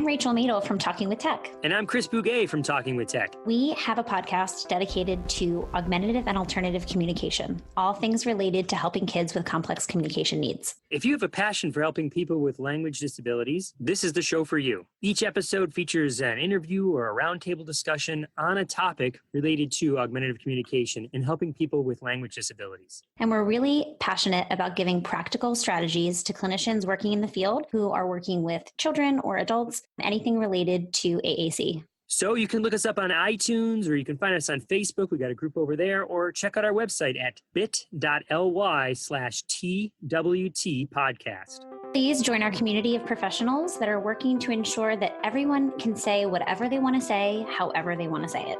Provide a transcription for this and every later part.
I'm Rachel Madel from Talking with Tech. And I'm Chris Bouguet from Talking with Tech. We have a podcast dedicated to augmentative and alternative communication, all things related to helping kids with complex communication needs. If you have a passion for helping people with language disabilities, this is the show for you. Each episode features an interview or a roundtable discussion on a topic related to augmentative communication and helping people with language disabilities. And we're really passionate about giving practical strategies to clinicians working in the field who are working with children or adults, anything related to AAC. So you can look us up on iTunes, or you can find us on Facebook. We got a group over there, or check out our website at bit.ly/TWT podcast. Please join our community of professionals that are working to ensure that everyone can say whatever they want to say, however they want to say it.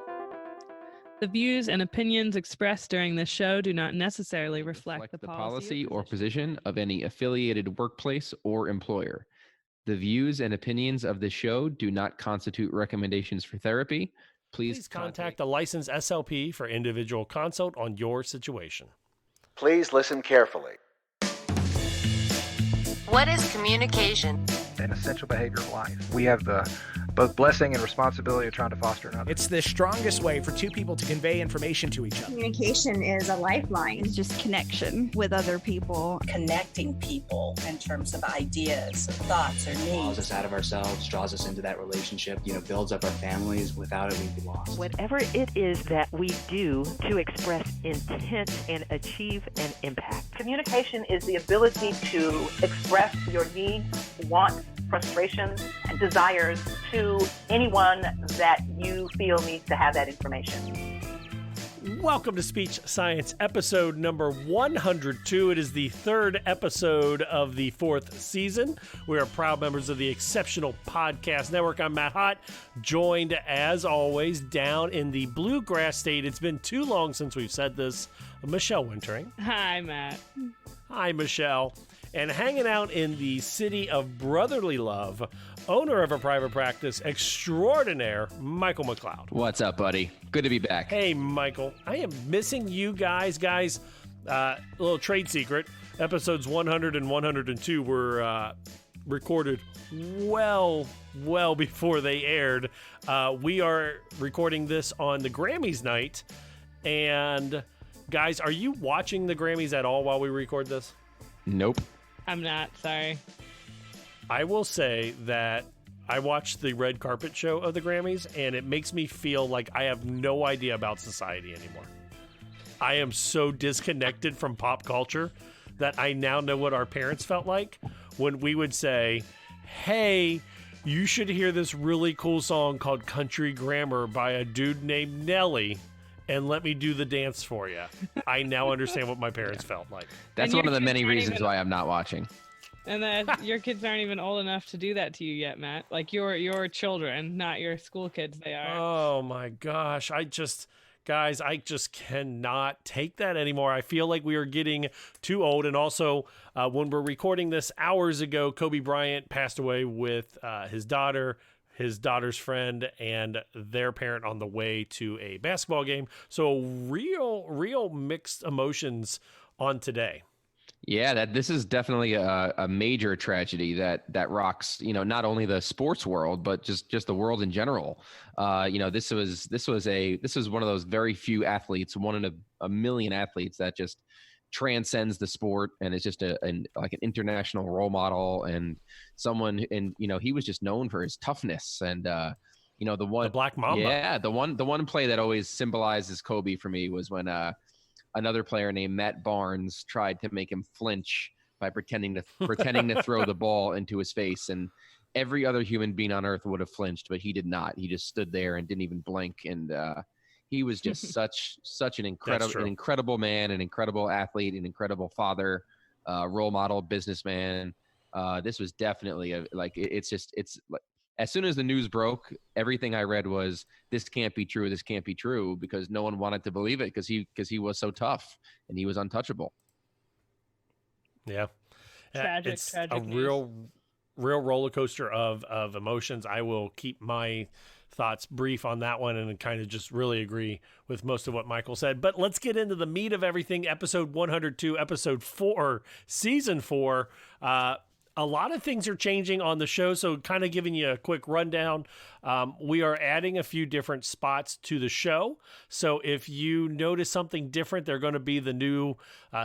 The views and opinions expressed during this show do not necessarily reflect the policy or position of any affiliated workplace or employer. The views and opinions of the show do not constitute recommendations for therapy. Please contact a licensed SLP for individual consult on your situation. Please listen carefully. What is communication? An essential behavior of life. We have the both blessing and responsibility of trying to foster another. It's the strongest way for two people to convey information to each other. Communication is a lifeline. It's just connection with other people. Connecting people in terms of ideas, or thoughts, or needs. Draws us out of ourselves, draws us into that relationship, builds up our families. Without it, we'd be lost. Whatever it is that we do to express intent and achieve an impact. Communication is the ability to express your needs, wants, frustrations, and desires to anyone that you feel needs to have that information. Welcome to Speech Science episode number 102. It is the third episode of the fourth season. We are proud members of the Exceptional Podcast Network. I'm Matt Hott, joined as always down in the Bluegrass State. It's been too long since we've said this. Michelle Wintering. Hi, Matt. Hi, Michelle. And hanging out in the city of brotherly love, owner of a private practice extraordinaire, Michael McLeod. What's up, buddy? Good to be back. Hey, Michael. I am missing you guys. Guys, a little trade secret. Episodes 100 and 102 were recorded well before they aired. We are recording this on the Grammys night. And, guys, are you watching the Grammys at all while we record this? Nope. I'm not, sorry. I will say that I watched the red carpet show of the Grammys, and it makes me feel like I have no idea about society anymore. I am so disconnected from pop culture that I now know what our parents felt like when we would say, hey, you should hear this really cool song called Country Grammar by a dude named Nelly, and let me do the dance for you. I now understand what my parents felt like. That's one of the many reasons why I'm not watching. And that your kids aren't even old enough to do that to you yet, Matt. Like your children, not your school kids, they are. Oh my gosh. I just cannot take that anymore. I feel like we are getting too old. And also, when we're recording this hours ago, Kobe Bryant passed away with his daughter, his daughter's friend, and their parent on the way to a basketball game. So real mixed emotions on today. Yeah, this is definitely a major tragedy that rocks, not only the sports world, but just the world in general. This was one of those very few athletes, one in a million athletes that just transcends the sport and is just like an international role model and someone. And he was just known for his toughness and the Black Mamba. Yeah, the one play that always symbolizes Kobe for me was when another player named Matt Barnes tried to make him flinch by pretending to throw the ball into his face, and every other human being on earth would have flinched, but he did not. He just stood there and didn't even blink, and he was just such an incredible man, an incredible athlete, an incredible father, role model, businessman. This was definitely it's like as soon as the news broke, everything I read was this can't be true, because no one wanted to believe it because he was so tough and he was untouchable. Yeah, tragic a real roller coaster of emotions. I will keep my thoughts brief on that one and kind of just really agree with most of what Michael said. But let's get into the meat of everything. Episode 102, episode 4, season 4. a lot of things are changing on the show, so kind of giving you a quick rundown. We are adding a few different spots to the show. So if you notice something different, they're going to be the new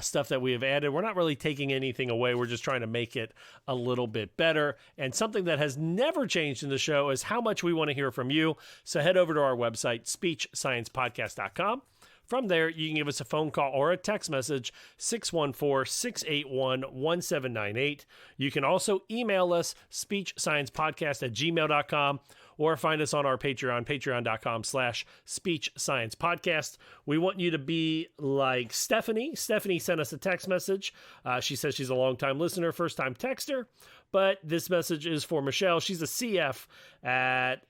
stuff that we have added. We're not really taking anything away. We're just trying to make it a little bit better. And something that has never changed in the show is how much we want to hear from you. So head over to our website, speechsciencepodcast.com. From there, you can give us a phone call or a text message, 614-681-1798. You can also email us, speechsciencepodcast@gmail.com, or find us on our Patreon, patreon.com/speechsciencepodcast. We want you to be like Stephanie. Stephanie sent us a text message. She says she's a longtime listener, first-time texter, but this message is for Michelle. She's a CF at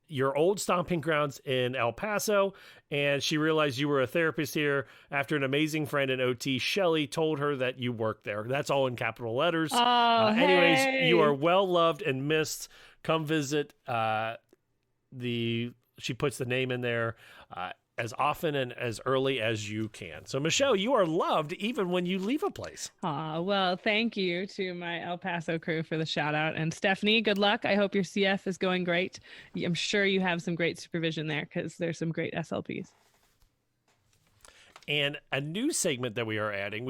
your old stomping grounds in El Paso, and she realized you were a therapist here after an amazing friend in OT, Shelly, told her that you worked there. That's all in capital letters. Anyways, you are well loved and missed. Come visit. She puts the name in there as often and as early as you can. So, Michelle, you are loved even when you leave a place. Well, thank you to my El Paso crew for the shout out. And Stephanie, good luck. I hope your CF is going great. I'm sure you have some great supervision there because there's some great SLPs. And a new segment that we are adding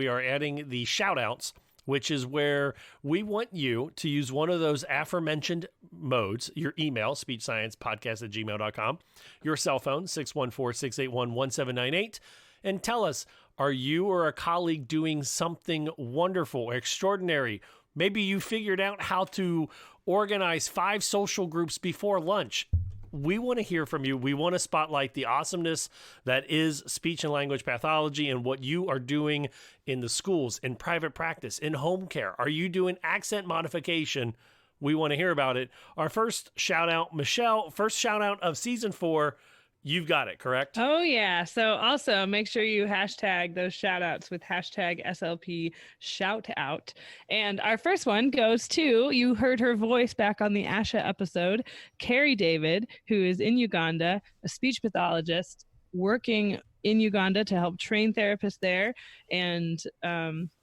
the shout outs, which is where we want you to use one of those aforementioned modes, your email, speechsciencepodcast@gmail.com, your cell phone, 614-681-1798, and tell us, are you or a colleague doing something wonderful, extraordinary? Maybe you figured out how to organize 5 social groups before lunch. We want to hear from you. We want to spotlight the awesomeness that is speech and language pathology and what you are doing in the schools, in private practice, in home care. Are you doing accent modification? We want to hear about it. Our first shout out, Michelle, first shout out of season 4. You've got it, correct? Oh, yeah. So also make sure you hashtag those shout outs with hashtag SLP Shoutout. And our first one goes to, you heard her voice back on the ASHA episode, Kerry David, who is in Uganda, a speech pathologist working in Uganda to help train therapists there and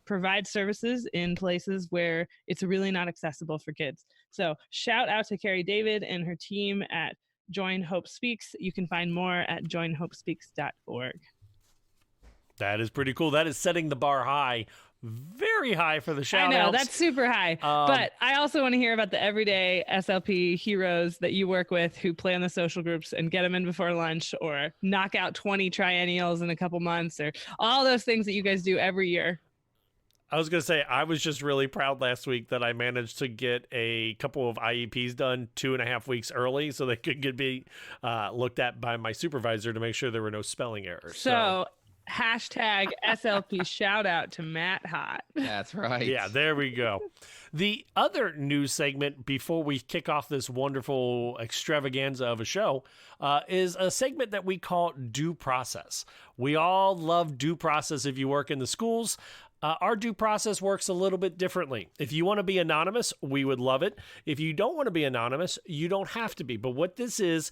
provide services in places where it's really not accessible for kids. So shout out to Kerry David and her team at Join Hope Speaks. You can find more at joinhopespeaks.org. That is pretty cool. That is setting the bar high, very high for the shout outs. I know, that's super high. But I also want to hear about the everyday SLP heroes that you work with who plan the social groups and get them in before lunch or knock out 20 triennials in a couple months or all those things that you guys do every year. I was going to say, I was just really proud last week that I managed to get a couple of IEPs done 2.5 weeks early so they could be looked at by my supervisor to make sure there were no spelling errors. So hashtag SLP shout out to Matt Hott. That's right. Yeah, there we go. The other news segment before we kick off this wonderful extravaganza of a show is a segment that we call Due Process. We all love due process if you work in the schools. Our due process works a little bit differently. If you want to be anonymous, we would love it. If you don't want to be anonymous, you don't have to be. But what this is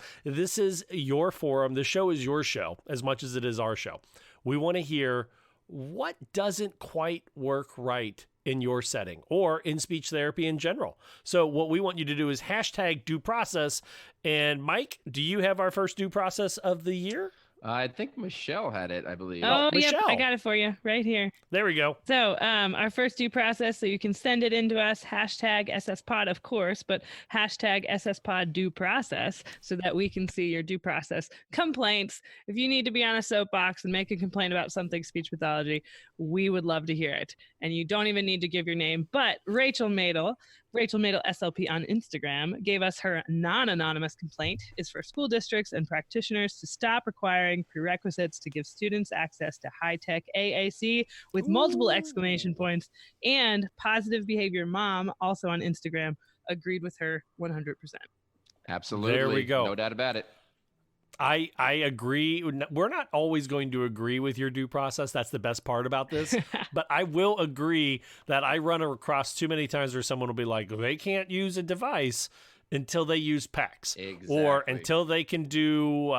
your forum. The show is your show as much as it is our show. We want to hear what doesn't quite work right in your setting or in speech therapy in general. So what we want you to do is hashtag due process. And Mike, do you have our first due process of the year? I think Michelle had it, I believe. Oh, Michelle. Yep, I got it for you right here. There we go. So our first due process, so you can send it into us, hashtag SSPOD, of course, but hashtag SSPOD Due Process so that we can see your due process complaints. If you need to be on a soapbox and make a complaint about something speech pathology, we would love to hear it. And you don't even need to give your name, but Rachel Madel SLP on Instagram gave us her non-anonymous complaint is for school districts and practitioners to stop requiring prerequisites to give students access to high-tech AAC with multiple exclamation points, and Positive Behavior Mom, also on Instagram, agreed with her 100%. Absolutely. There we go. No doubt about it. I agree. We're not always going to agree with your due process. That's the best part about this. But I will agree that I run across too many times where someone will be like, they can't use a device until they use PECs. Exactly. Or until they can do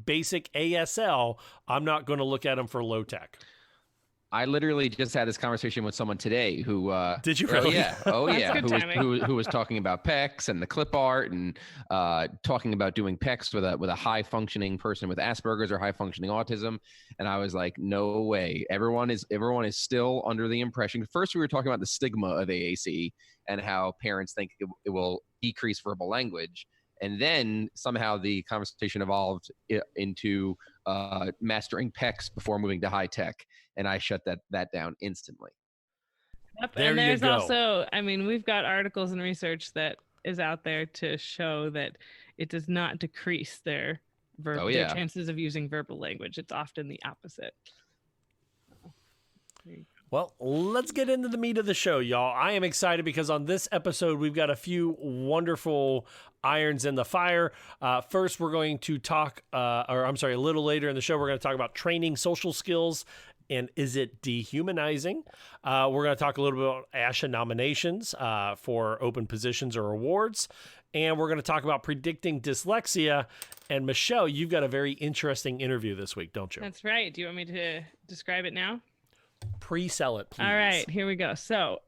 basic ASL, I'm not going to look at them for low tech. I literally just had this conversation with someone today who did you really? Yeah. Oh yeah. That's Who was talking about PECs and the clip art and talking about doing PECs with a high functioning person with Asperger's or high functioning autism. And I was like, no way. Everyone is still under the impression. First, we were talking about the stigma of AAC and how parents think it will decrease verbal language. And then somehow the conversation evolved into mastering PECs before moving to high tech. And I shut that down instantly. Yep. And there's also, I mean, we've got articles and research that is out there to show that it does not decrease their chances of using verbal language. It's often the opposite. Well, let's get into the meat of the show, y'all. I am excited because on this episode, we've got a few wonderful irons in the fire. First, we're going to talk, a little later in the show, we're going to talk about training social skills. And is it dehumanizing? We're going to talk a little bit about ASHA nominations for open positions or awards. And we're going to talk about predicting dyslexia. And Michelle, you've got a very interesting interview this week, don't you? That's right. Do you want me to describe it now? Pre-sell it, please. All right, here we go. So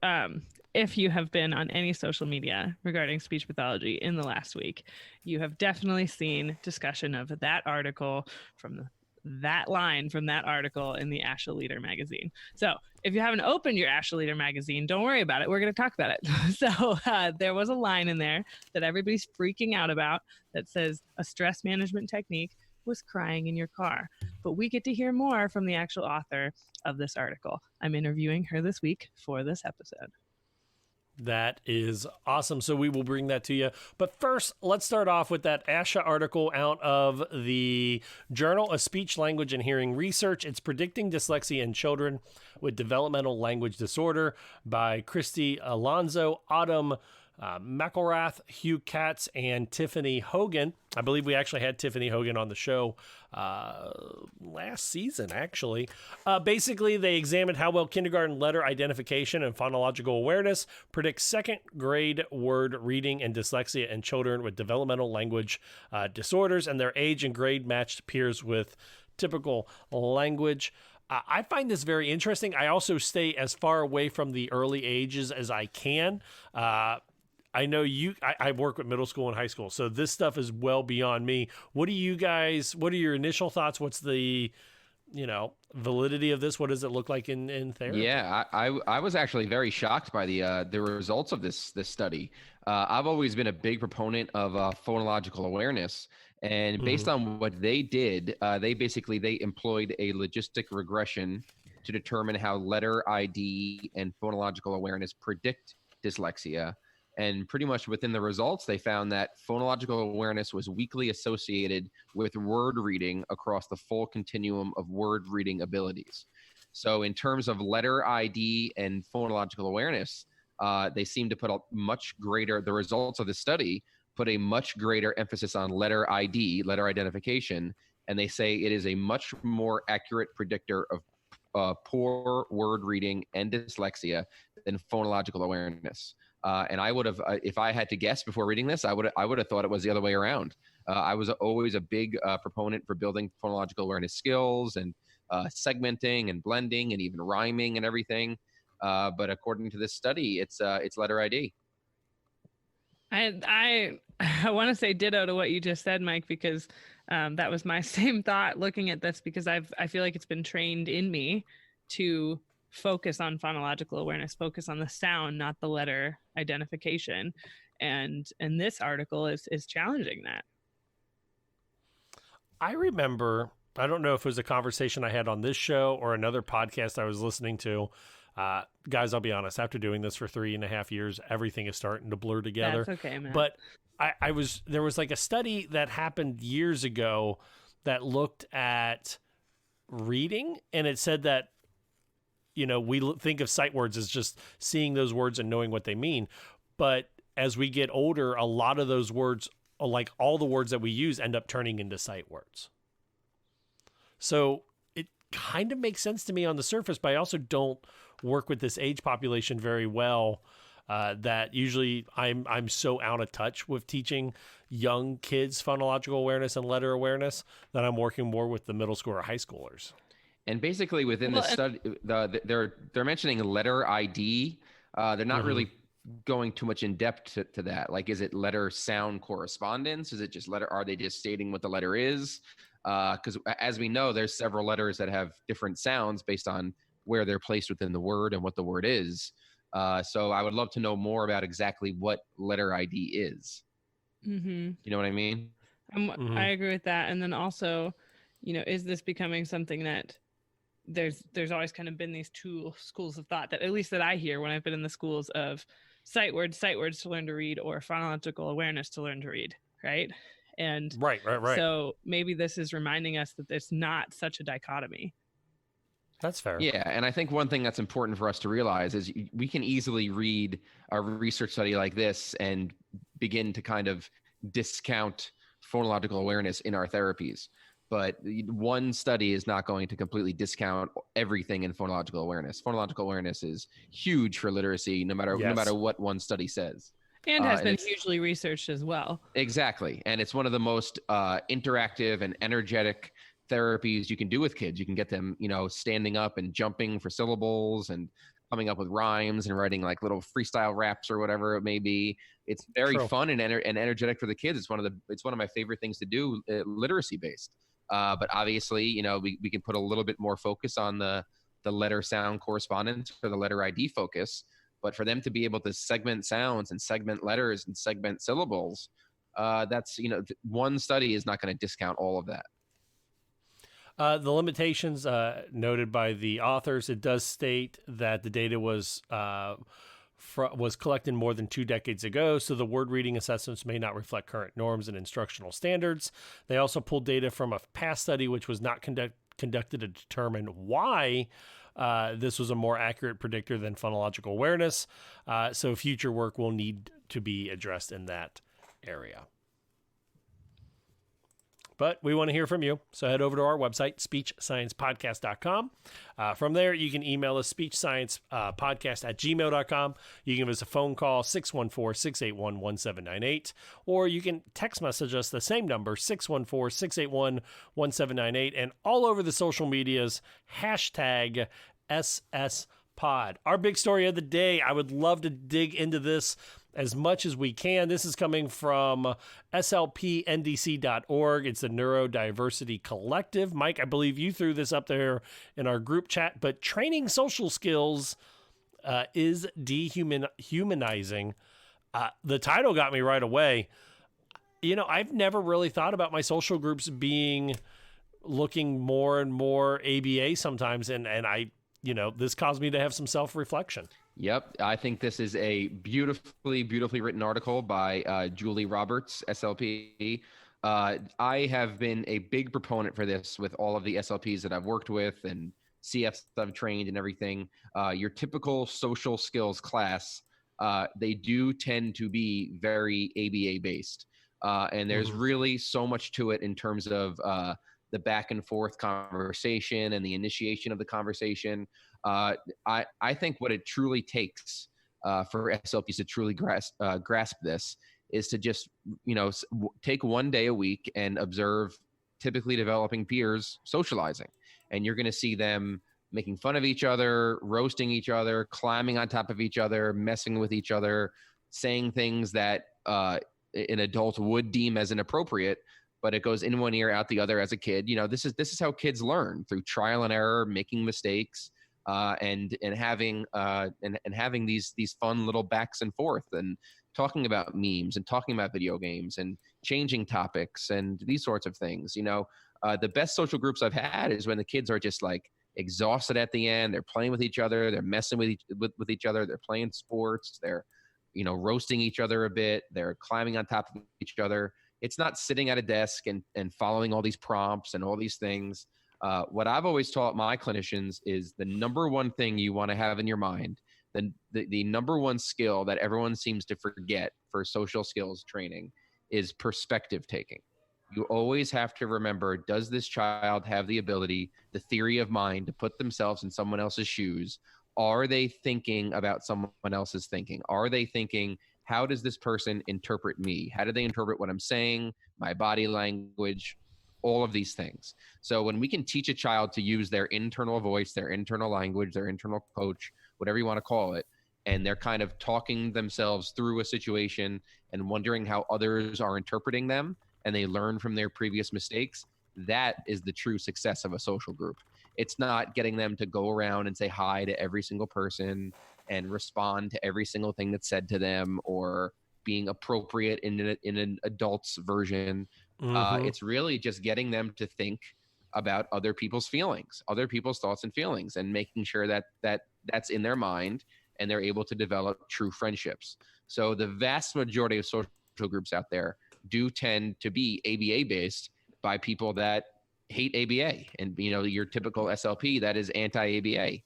if you have been on any social media regarding speech pathology in the last week, you have definitely seen discussion of that article from that line from that article in the ASHA Leader magazine. So if you haven't opened your ASHA Leader magazine, don't worry about it. We're going to talk about it. So there was a line in there that everybody's freaking out about that says a stress management technique was crying in your car. But we get to hear more from the actual author of this article. I'm interviewing her this week for this episode. That is awesome. So we will bring that to you. But first, let's start off with that ASHA article out of the Journal of Speech, Language, and Hearing Research. It's Predicting Dyslexia in Children with Developmental Language Disorder by Christy Alonso, Autumn McElrath, Hugh Katz, and Tiffany Hogan. I believe we actually had Tiffany Hogan on the show last season, actually. Basically, they examined how well kindergarten letter identification and phonological awareness predicts second grade word reading and dyslexia in children with developmental language disorders, and their age and grade matched peers with typical language. I find this very interesting. I also stay as far away from the early ages as I can. I know I work with middle school and high school, so this stuff is well beyond me. What are your initial thoughts? What's the, validity of this? What does it look like in therapy? Yeah, I was actually very shocked by the results of this study. I've always been a big proponent of phonological awareness. And based on what they did, they employed a logistic regression to determine how letter ID and phonological awareness predict dyslexia. And pretty much within the results, they found that phonological awareness was weakly associated with word reading across the full continuum of word reading abilities. So in terms of letter ID and phonological awareness, they seem to put the results of the study put a much greater emphasis on letter ID, letter identification, and they say it is a much more accurate predictor of poor word reading and dyslexia than phonological awareness. And I would have, if I had to guess before reading this, I would have thought it was the other way around. I was always a big proponent for building phonological awareness skills and segmenting and blending and even rhyming and everything. But according to this study, it's letter ID. I want to say ditto to what you just said, Mike, because that was my same thought looking at this, because I feel like it's been trained in me to focus on phonological awareness, focus on the sound, not the letter identification. And this article is challenging that. I remember, I don't know if it was a conversation I had on this show or another podcast I was listening to. Guys, I'll be honest, after doing this for 3.5 years, everything is starting to blur together. That's okay, man. But there was like a study that happened years ago that looked at reading, and it said that, we think of sight words as just seeing those words and knowing what they mean. But as we get older, a lot of those words, like all the words that we use, end up turning into sight words. So it kind of makes sense to me on the surface, but I also don't work with this age population very well. That usually I'm so out of touch with teaching young kids phonological awareness and letter awareness that I'm working more with the middle school or high schoolers. And basically within the study, they're mentioning letter ID. They're not really going too much in depth to that. Like, is it letter sound correspondence? Is it just letter? Are they just stating what the letter is? Because as we know, there's several letters that have different sounds based on where they're placed within the word and what the word is. So I would love to know more about exactly what letter ID is. You know what I mean? I agree with that. And then also, is this becoming something that there's always kind of been these two schools of thought that, at least that I hear when I've been in the schools, of sight words to learn to read, or phonological awareness to learn to read, right? And right. So maybe this is reminding us that it's not such a dichotomy. That's fair. Yeah, and I think one thing that's important for us to realize is we can easily read a research study like this and begin to kind of discount phonological awareness in our therapies. But one study is not going to completely discount everything in phonological awareness. Phonological awareness is huge for literacy, no matter what one study says. And has been hugely researched as well. Exactly. And it's one of the most interactive and energetic therapies you can do with kids. You can get them, standing up and jumping for syllables and coming up with rhymes and writing like little freestyle raps or whatever it may be. It's very fun and energetic for the kids. It's one of my favorite things to do, literacy based. But obviously, we can put a little bit more focus on the letter sound correspondence or the letter ID focus. But for them to be able to segment sounds and segment letters and segment syllables, that's, one study is not going to discount all of that. The limitations noted by the authors, it does state that the data was collected more than 2 decades ago, so the word reading assessments may not reflect current norms and instructional standards. They also pulled data from a past study which was not conducted to determine why this was a more accurate predictor than phonological awareness. So future work will need to be addressed in that area. But we want to hear from you. So head over to our website, speechsciencepodcast.com. From there, you can email us speechsciencepodcast@gmail.com. You can give us a phone call, 614-681-1798. Or you can text message us the same number, 614-681-1798. And all over the social medias, hashtag SSPOD. Our big story of the day, I would love to dig into this as much as we can. This is coming from slpndc.org. It's the Neurodiversity Collective. Mike, I believe you threw this up there in our group chat, but training social skills is dehumanizing. The title got me right away. I've never really thought about my social groups looking more and more ABA sometimes, and I, this caused me to have some self-reflection. Yep. I think this is a beautifully written article by Julie Roberts, SLP. I have been a big proponent for this with all of the SLPs that I've worked with and CFs I've trained and everything. Your typical social skills class, they do tend to be very ABA based. And there's really so much to it in terms of the back and forth conversation and the initiation of the conversation. I think what it truly takes for SLPs to truly grasp this is to just, take one day a week and observe typically developing peers socializing. And you're going to see them making fun of each other, roasting each other, climbing on top of each other, messing with each other, saying things that an adult would deem as inappropriate, but it goes in one ear, out the other as a kid. This is how kids learn, through trial and error, making mistakes, and having these fun little backs and forth, and talking about memes and talking about video games and changing topics and these sorts of things. The best social groups I've had is when the kids are just like exhausted at the end. They're playing with each other. They're messing with each other. They're playing sports. They're, roasting each other a bit. They're climbing on top of each other. It's not sitting at a desk and following all these prompts and all these things. What I've always taught my clinicians is the number one thing you want to have in your mind, the number one skill that everyone seems to forget for social skills training is perspective taking. You always have to remember, does this child have the ability, the theory of mind, to put themselves in someone else's shoes? Are they thinking about someone else's thinking? Are they thinking, how does this person interpret me? How do they interpret what I'm saying, my body language? all of these things. So when we can teach a child to use their internal voice, their internal language, their internal coach, whatever you want to call it, and they're kind of talking themselves through a situation and wondering how others are interpreting them, and they learn from their previous mistakes, that is the true success of a social group. It's not getting them to go around and say hi to every single person and respond to every single thing that's said to them, or being appropriate in an adult's version. It's really just getting them to think about other people's feelings, other people's thoughts and feelings, and making sure that that's in their mind and they're able to develop true friendships. So the vast majority of social groups out there do tend to be ABA based by people that hate ABA, and your typical SLP that is anti-ABA.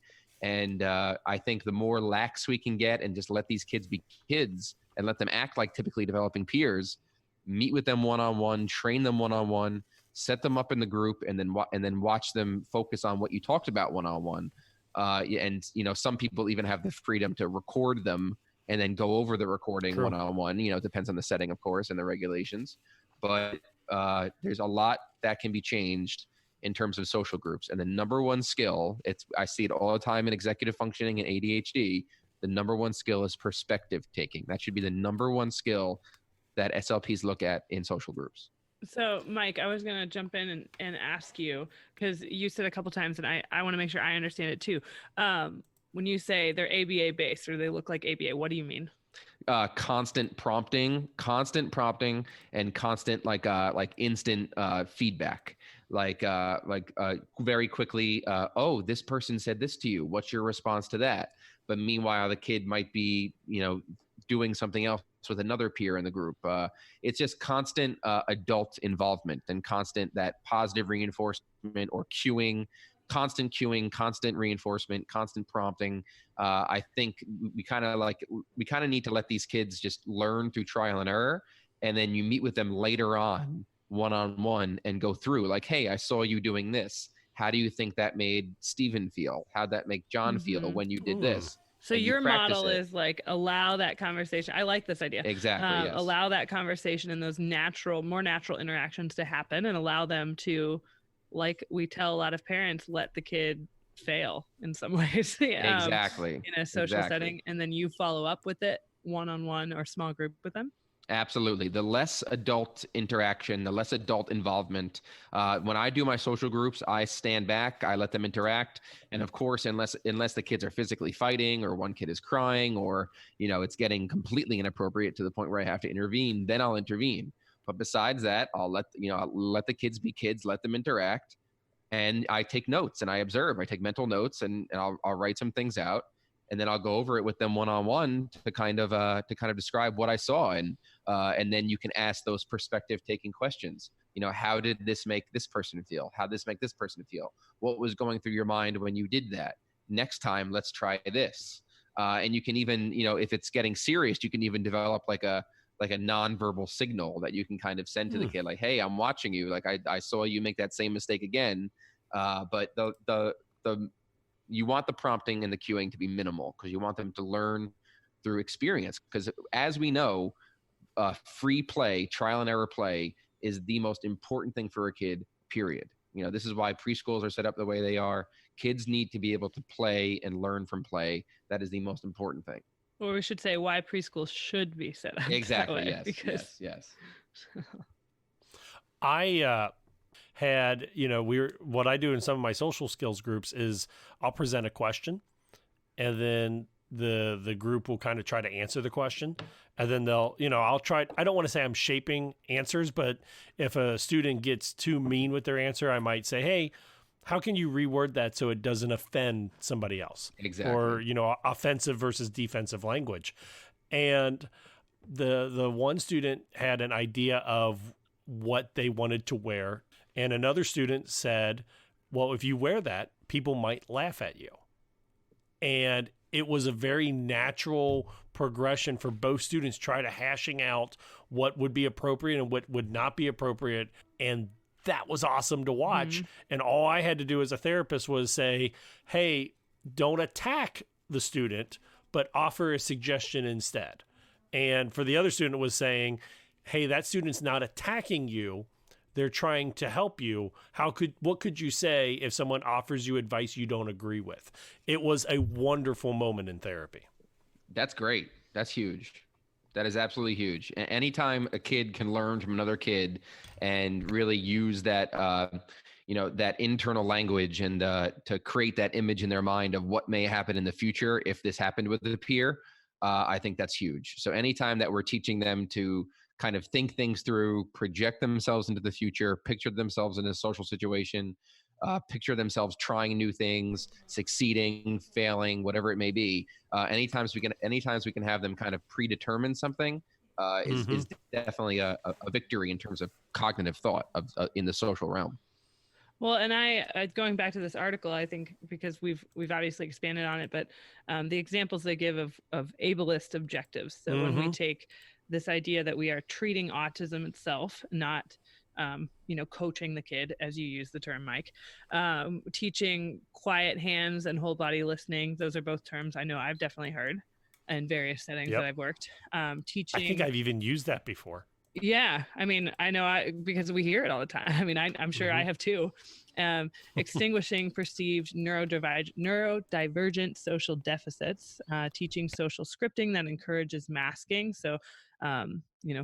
And I think the more lax we can get and just let these kids be kids and let them act like typically developing peers, meet with them one-on-one, train them one-on-one, set them up in the group, and then watch them focus on what you talked about one-on-one. And some people even have the freedom to record them and then go over the recording one-on-one. It depends on the setting, of course, and the regulations. But there's a lot that can be changed in terms of social groups. And the number one skill, I see it all the time in executive functioning and ADHD, the number one skill is perspective taking. That should be the number one skill that SLPs look at in social groups. So, Mike, I was going to jump in and ask you, because you said a couple times, and I want to make sure I understand it too. When you say they're ABA based or they look like ABA, what do you mean? Constant prompting, and constant like instant feedback. Like very quickly, oh, this person said this to you. What's your response to that? But meanwhile, the kid might be, doing something else with another peer in the group. It's just constant adult involvement and constant that positive reinforcement or constant cueing, constant reinforcement, constant prompting. I think we kind of need to let these kids just learn through trial and error. And then you meet with them later on one-on-one and go through like, hey, I saw you doing this. How do you think that made Stephen feel? How'd that make John feel when you did this? So your model is like allow that conversation. I like this idea. Exactly. Yes. Allow that conversation and those more natural interactions to happen, and allow them to, like we tell a lot of parents, let the kid fail in some ways. Exactly. In a social setting, and then you follow up with it one-on-one or small group with them. Absolutely. The less adult interaction, the less adult involvement. When I do my social groups, I stand back, I let them interact. And of course, unless the kids are physically fighting or one kid is crying or, it's getting completely inappropriate to the point where I have to intervene, then I'll intervene. But besides that, I'll let the kids be kids, let them interact. And I take notes and I observe. I take mental notes and I'll write some things out. And then I'll go over it with them one-on-one to kind of describe what I saw, and then you can ask those perspective-taking questions. How did this make this person feel? How did this make this person feel? What was going through your mind when you did that? Next time, let's try this. And you can even, if it's getting serious, you can even develop like a nonverbal signal that you can kind of send to the kid, like, "Hey, I'm watching you. Like I saw you make that same mistake again." But you want the prompting and the cueing to be minimal because you want them to learn through experience. Because as we know, free play, trial and error play is the most important thing for a kid, period. This is why preschools are set up the way they are. Kids need to be able to play and learn from play. That is the most important thing. Or we should say why preschools should be set up. Exactly. That way, Yes. I had, what I do in some of my social skills groups is I'll present a question, and then the group will kind of try to answer the question, and then they'll, I'll try. I don't want to say I'm shaping answers, but if a student gets too mean with their answer, I might say, hey, how can you reword that so it doesn't offend somebody else? Exactly. Or, offensive versus defensive language. And the one student had an idea of what they wanted to wear. And another student said, well, if you wear that, people might laugh at you. And it was a very natural progression for both students try to hashing out what would be appropriate and what would not be appropriate. And that was awesome to watch. Mm-hmm. And all I had to do as a therapist was say, hey, don't attack the student, but offer a suggestion instead. And for the other student, it was saying, hey, that student's not attacking you. they're trying to help you. What could you say if someone offers you advice you don't agree with? It was a wonderful moment in therapy. That's great. That's huge. That is absolutely huge. Anytime a kid can learn from another kid and really use that, that internal language and to create that image in their mind of what may happen in the future if this happened with a peer, I think that's huge. So anytime that we're teaching them to kind of think things through, project themselves into the future, picture themselves in a social situation, picture themselves trying new things, succeeding, failing, whatever it may be. Anytime we can have them kind of predetermine something is definitely a victory in terms of cognitive thought in the social realm. Well, and I going back to this article, I think because we've obviously expanded on it, but the examples they give of ableist objectives. So when we take this idea that we are treating autism itself, not coaching the kid, as you use the term, Mike, teaching quiet hands and whole body listening. Those are both terms I know I've definitely heard in various settings that I've worked. Teaching. I think I've even used that before. Yeah. I mean, I know because we hear it all the time. I mean, I'm sure I have too. Extinguishing perceived neurodivergent social deficits, teaching social scripting that encourages masking. So,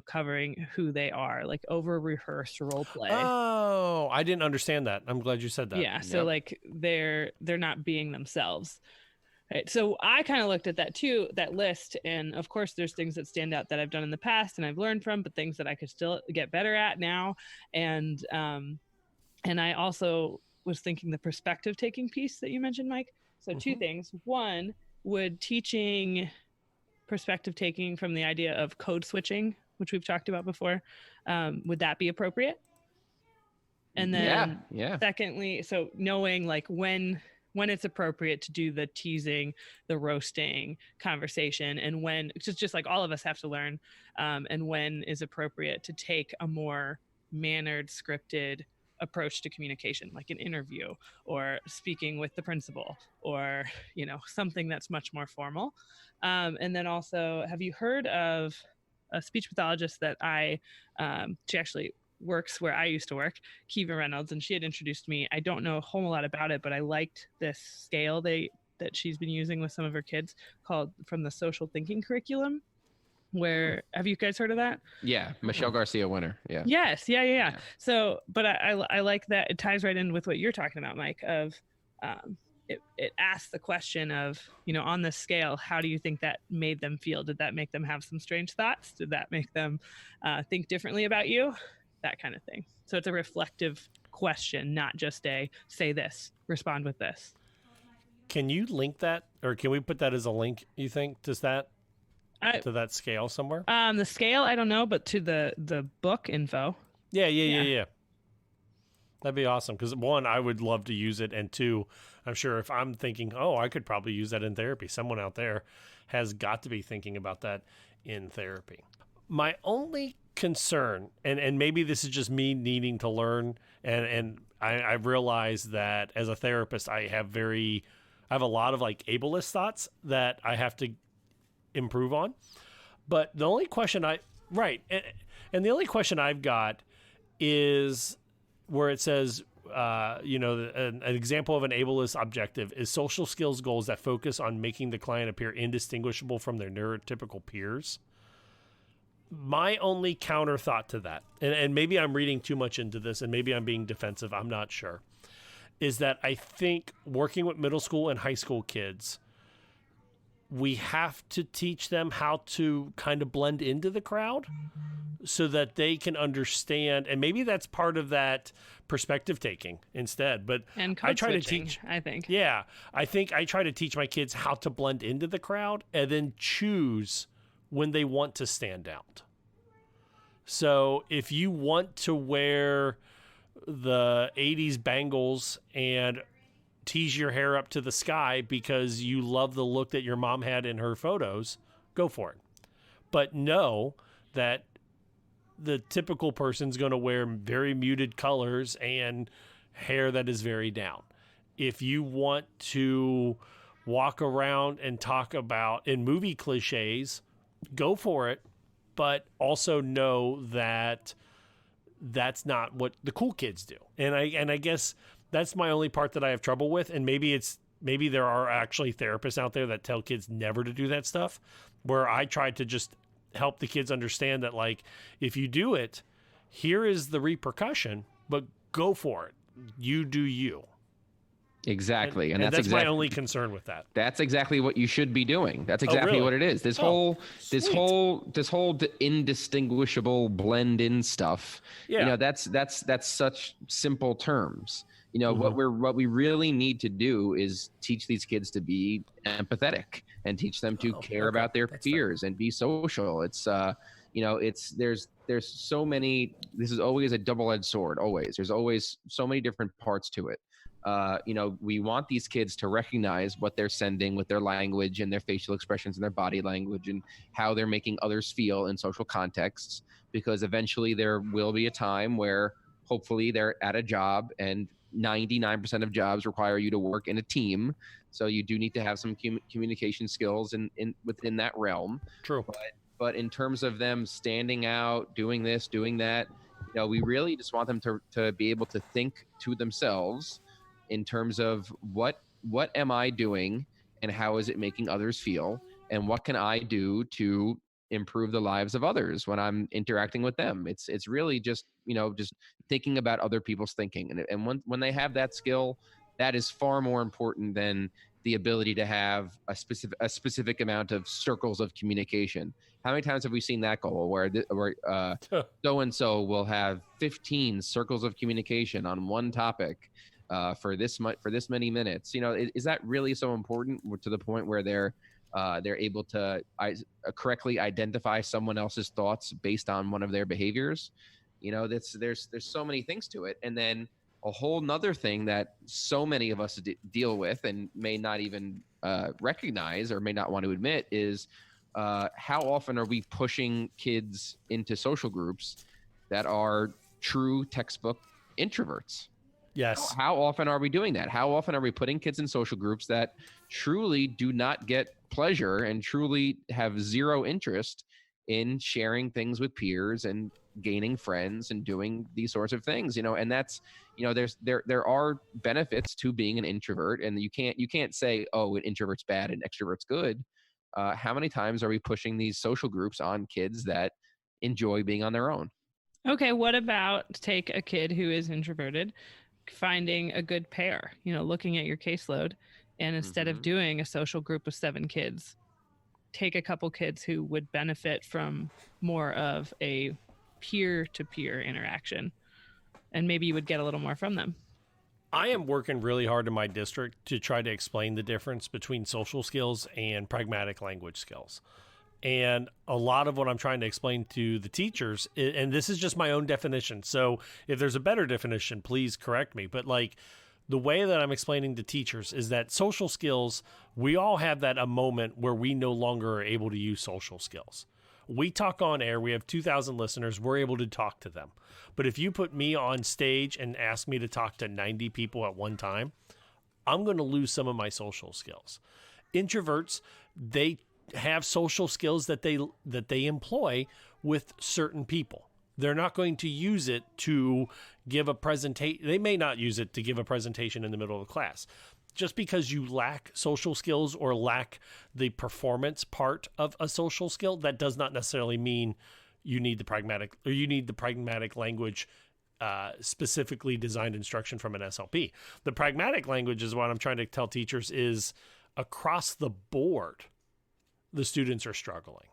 covering who they are, like over rehearsed role play. Oh, I didn't understand that. I'm glad you said that. Yeah. So like they're not being themselves. Right. So I kind of looked at that too, that list. And of course there's things that stand out that I've done in the past and I've learned from, but things that I could still get better at now. And I also was thinking the perspective taking piece that you mentioned, Mike. So two things. One, would teaching perspective taking from the idea of code switching, which we've talked about before, would that be appropriate? And then secondly, so knowing like when it's appropriate to do the teasing, the roasting conversation, and when just like all of us have to learn, and when is appropriate to take a more mannered, scripted approach to communication, like an interview or speaking with the principal or, something that's much more formal. And then also, have you heard of a speech pathologist that she actually works where I used to work, Kiva Reynolds, and she had introduced me. I don't know a whole lot about it, but I liked this scale that she's been using with some of her kids called from the social thinking curriculum. Where have you guys heard of that? Yeah, Michelle Garcia winner. Yeah. Yes. Yeah. So, but I like that it ties right in with what you're talking about, Mike. Of it asks the question of on this scale, how do you think that made them feel? Did that make them have some strange thoughts? Did that make them think differently about you? That kind of thing. So it's a reflective question, not just a say this, respond with this. Can you link that, or can we put that as a link? You think to that scale somewhere? The scale, I don't know, but to the book info. Yeah. That'd be awesome. Because one, I would love to use it, and two, I'm sure if I'm thinking, I could probably use that in therapy, someone out there has got to be thinking about that in therapy. My only concern, and maybe this is just me needing to learn, and I realize that as a therapist, I have a lot of like ableist thoughts that I have to improve on. But the only question and the only question I've got is where it says, an example of an ableist objective is social skills goals that focus on making the client appear indistinguishable from their neurotypical peers. My only counter thought to that, and maybe I'm reading too much into this and maybe I'm being defensive, I'm not sure, is that I think working with middle school and high school kids, we have to teach them how to kind of blend into the crowd so that they can understand. And maybe that's part of that perspective taking instead. But and code switching, I think. Yeah. I think I try to teach my kids how to blend into the crowd and then choose when they want to stand out. So if you want to wear the 80s bangles and tease your hair up to the sky because you love the look that your mom had in her photos, go for it. But know that the typical person's going to wear very muted colors and hair that is very down. If you want to walk around and talk about in movie cliches, go for it. But also know that that's not what the cool kids do. And I guess that's my only part that I have trouble with. And maybe there are actually therapists out there that tell kids never to do that stuff, where I try to just help the kids understand that, like, if you do it, here is the repercussion, but go for it. You do you. Exactly. And that's my only concern with that. That's exactly what you should be doing. That's exactly what it is. This whole indistinguishable blend in stuff. Yeah. You know, that's such simple terms. You know, what we really need to do is teach these kids to be empathetic and teach them to care about their peers and be social. It's there's so many. This is always a double-edged sword. Always, there's always so many different parts to it. We want these kids to recognize what they're sending with their language and their facial expressions and their body language and how they're making others feel in social contexts, because eventually there will be a time where hopefully they're at a job, and 99% of jobs require you to work in a team. So you do need to have some communication skills within that realm. True. But in terms of them standing out, doing this, doing that, we really just want them to be able to think to themselves in terms of what am I doing and how is it making others feel, and what can I do to improve the lives of others when I'm interacting with them. It's really just just thinking about other people's thinking, and when they have that skill, that is far more important than the ability to have a specific amount of circles of communication. How many times have we seen that goal where so and so will have 15 circles of communication on one topic for this many minutes? Is that really so important to the point where they're able to correctly identify someone else's thoughts based on one of their behaviors? There's so many things to it. And then a whole nother thing that so many of us deal with and may not even recognize or may not want to admit is how often are we pushing kids into social groups that are true textbook introverts? Yes. How often are we doing that? How often are we putting kids in social groups that truly do not get pleasure and truly have zero interest in sharing things with peers and gaining friends and doing these sorts of things? And that's, there are benefits to being an introvert, and you can't say, oh, an introvert's bad and extrovert's good. How many times are we pushing these social groups on kids that enjoy being on their own? Okay, what about take a kid who is introverted, finding a good pair, looking at your caseload, and instead of doing a social group of 7 kids, take a couple kids who would benefit from more of a peer-to-peer interaction, and maybe you would get a little more from them. I am working really hard in my district to try to explain the difference between social skills and pragmatic language skills. And a lot of what I'm trying to explain to the teachers, and this is just my own definition, so if there's a better definition, please correct me. But the way that I'm explaining to teachers is that social skills, we all have that a moment where we no longer are able to use social skills. We talk on air. We have 2,000 listeners. We're able to talk to them. But if you put me on stage and ask me to talk to 90 people at one time, I'm going to lose some of my social skills. Introverts, they have social skills that they employ with certain people. They're not going to use it to give a presentation. They may not use it to give a presentation in the middle of the class. Just because you lack social skills or lack the performance part of a social skill, that does not necessarily mean you need the pragmatic language specifically designed instruction from an SLP. The pragmatic language is what I'm trying to tell teachers is across the board, the students are struggling.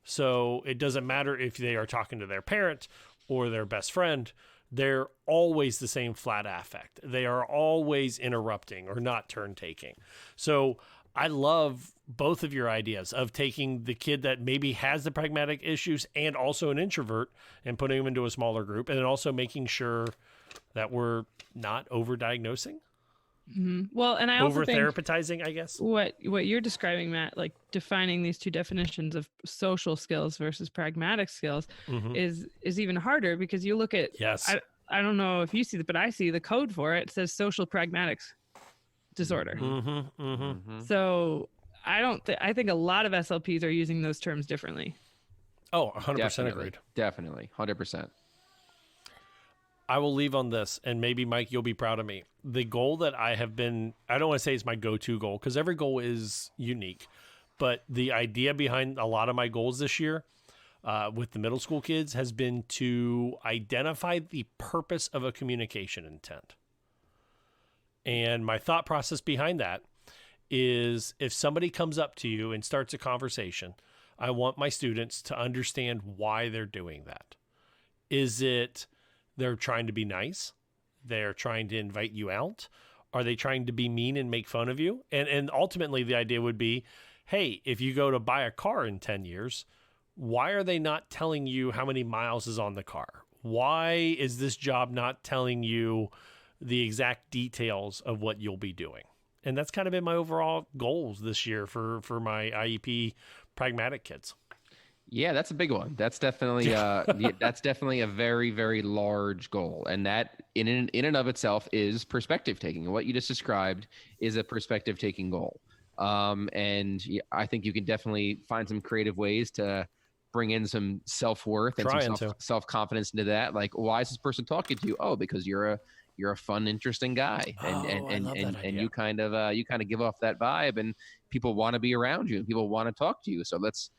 So it doesn't matter if they are talking to their parent or their best friend, they're always the same flat affect. They are always interrupting or not turn taking. So I love both of your ideas of taking the kid that maybe has the pragmatic issues and also an introvert and putting them into a smaller group, and then also making sure that we're not overdiagnosing. Mm-hmm. Well, and I also think over-therapizing, I guess. What you're describing, Matt, like defining these two definitions of social skills versus pragmatic skills is even harder, because you look at, yes, I don't know if you see it, but I see the code for it. It says social pragmatics disorder. So I think a lot of SLPs are using those terms differently. Oh, 100% agreed. Definitely. 100%. I will leave on this, and maybe, Mike, you'll be proud of me. The goal that I don't want to say it's my go-to goal, because every goal is unique, but the idea behind a lot of my goals this year with the middle school kids has been to identify the purpose of a communication intent. And my thought process behind that is, if somebody comes up to you and starts a conversation, I want my students to understand why they're doing that. Is it they're trying to be nice? They're trying to invite you out? Are they trying to be mean and make fun of you? And ultimately the idea would be, hey, if you go to buy a car in 10 years, why are they not telling you how many miles is on the car? Why is this job not telling you the exact details of what you'll be doing? And that's kind of been my overall goals this year for my IEP pragmatic kids. Yeah, that's a big one. That's definitely a very, very large goal. And that in and of itself is perspective taking. And what you just described is a perspective taking goal. And I think you can definitely find some creative ways to bring in some self-worth and some self-confidence into that. Like, why is this person talking to you? Oh, because you're a fun, interesting guy. And you kind of give off that vibe, and people want to be around you and people want to talk to you. So let's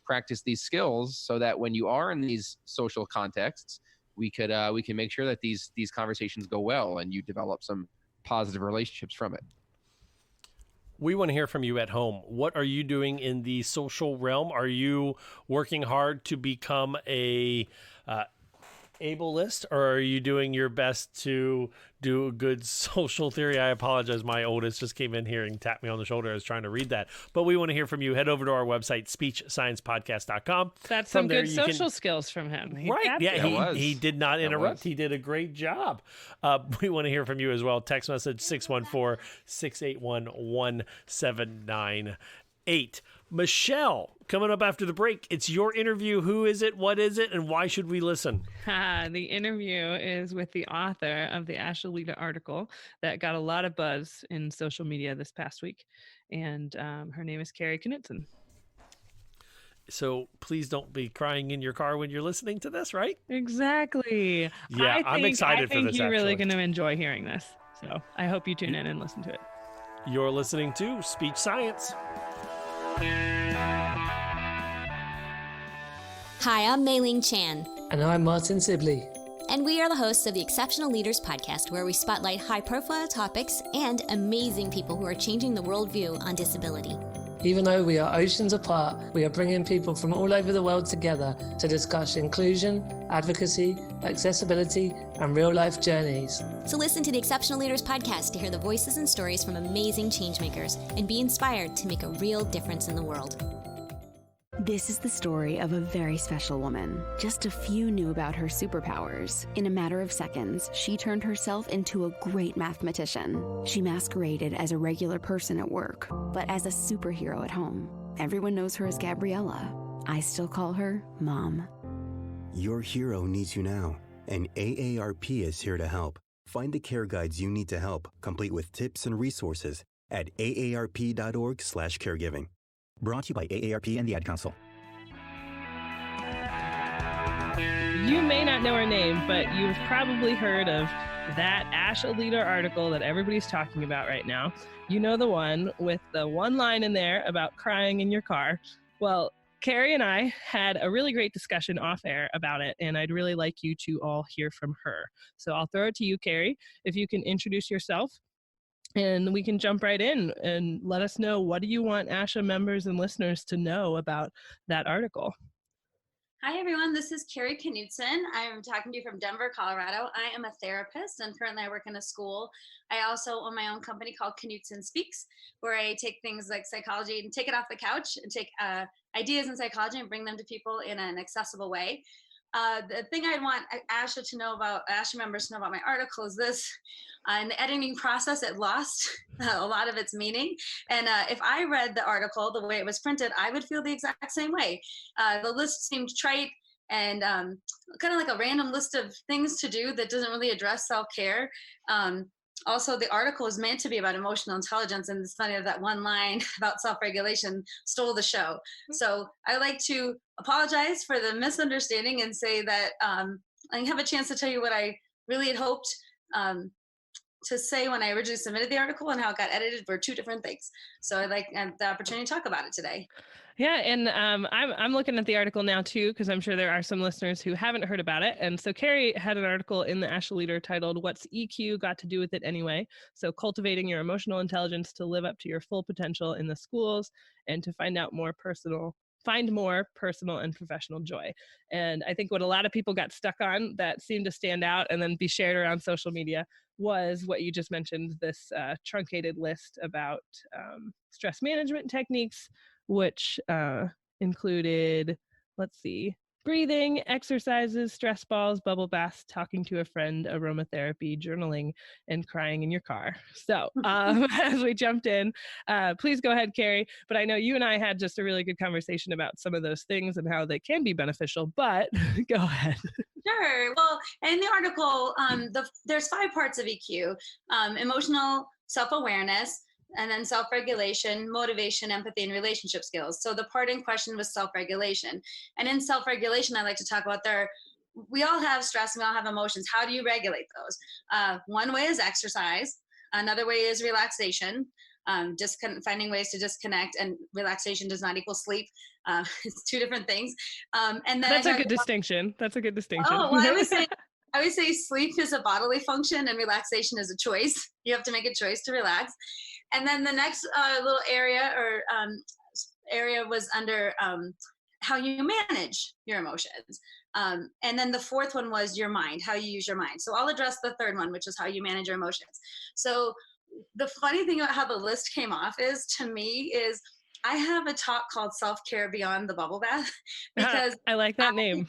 practice these skills so that when you are in these social contexts, we can make sure that these conversations go well and you develop some positive relationships from it. We want to hear from you at home. What are you doing in the social realm? Are you working hard to become a ableist, or are you doing your best to do a good social theory? I apologize. My oldest just came in here and tapped me on the shoulder. I was trying to read that. But we want to hear from you. Head over to our website, speechsciencepodcast.com. That's some good social skills from him. Right. Yeah, he did not interrupt. He did a great job. We want to hear from you as well. Text message 614-681-1798. Michelle, coming up after the break, it's your interview. Who is it? What is it? And why should we listen? The interview is with the author of the ASHA Leader article that got a lot of buzz in social media this past week. And her name is Kari Knutson. So please don't be crying in your car when you're listening to this, right? Exactly. Yeah, I'm excited for this. I think you're really going to enjoy hearing this. So I hope you tune in and listen to it. You're listening to Speech Science. Hi, I'm Mei-Ling Chan. And I'm Martin Sibley. And we are the hosts of the Exceptional Leaders podcast, where we spotlight high-profile topics and amazing people who are changing the worldview on disability. Even though we are oceans apart, we are bringing people from all over the world together to discuss inclusion, advocacy, accessibility, and real-life journeys. So listen to the Exceptional Leaders podcast to hear the voices and stories from amazing changemakers and be inspired to make a real difference in the world. This is the story of a very special woman. Just a few knew about her superpowers. In a matter of seconds, she turned herself into a great mathematician. She masqueraded as a regular person at work, but as a superhero at home. Everyone knows her as Gabriella. I still call her Mom. Your hero needs you now, and AARP is here to help. Find the care guides you need to help, complete with tips and resources at aarp.org/caregiving. Brought to you by AARP and the Ad Council. You may not know her name, but you've probably heard of that ASHA Leader article that everybody's talking about right now. You know, the one with the one line in there about crying in your car. Well, Kari and I had a really great discussion off air about it, and I'd really like you to all hear from her. So I'll throw it to you, Kari, if you can introduce yourself. And we can jump right in and let us know, what do you want ASHA members and listeners to know about that article? Hi, everyone. This is Kari Knutson. I'm talking to you from Denver, Colorado. I am a therapist, and currently I work in a school. I also own my own company called Knutson Speaks, where I take things like psychology and take it off the couch and take ideas in psychology and bring them to people in an accessible way. The thing I want ASHA to know about, ASHA members to know about my article is this. In the editing process, it lost a lot of its meaning. And if I read the article the way it was printed, I would feel the exact same way. The list seemed trite and kind of like a random list of things to do that doesn't really address self-care. Also, the article is meant to be about emotional intelligence, and it's funny that one line about self-regulation stole the show. So I like to apologize for the misunderstanding and say that I have a chance to tell you what I really had hoped to say when I originally submitted the article and how it got edited were two different things. So I'd like the opportunity to talk about it today. Yeah, and I'm looking at the article now too, because I'm sure there are some listeners who haven't heard about it. And so Kari had an article in the ASHA Leader titled "What's EQ Got to Do with It Anyway?" So cultivating your emotional intelligence to live up to your full potential in the schools and to find more personal and professional joy. And I think what a lot of people got stuck on that seemed to stand out and then be shared around social media was what you just mentioned, this truncated list about stress management techniques, which included, breathing, exercises, stress balls, bubble baths, talking to a friend, aromatherapy, journaling, and crying in your car. So as we jumped in, please go ahead, Kari. But I know you and I had just a really good conversation about some of those things and how they can be beneficial, but go ahead. Sure. Well, in the article, there's 5 parts of EQ: emotional self-awareness, and then self-regulation, motivation, empathy, and relationship skills. So the part in question was self-regulation. And in self-regulation, I like to talk about we all have stress and we all have emotions. How do you regulate those? One way is exercise. Another way is relaxation. Finding ways to disconnect, and relaxation does not equal sleep. It's 2 different things. And then That's a good distinction. That's a good distinction. Oh, well, I would say sleep is a bodily function and relaxation is a choice. You have to make a choice to relax. And then the next little area was under how you manage your emotions. And then the 4th one was your mind, how you use your mind. So I'll address the 3rd one, which is how you manage your emotions. So the funny thing about how the list came off to me is I have a talk called Self-Care Beyond the Bubble Bath because I like that name.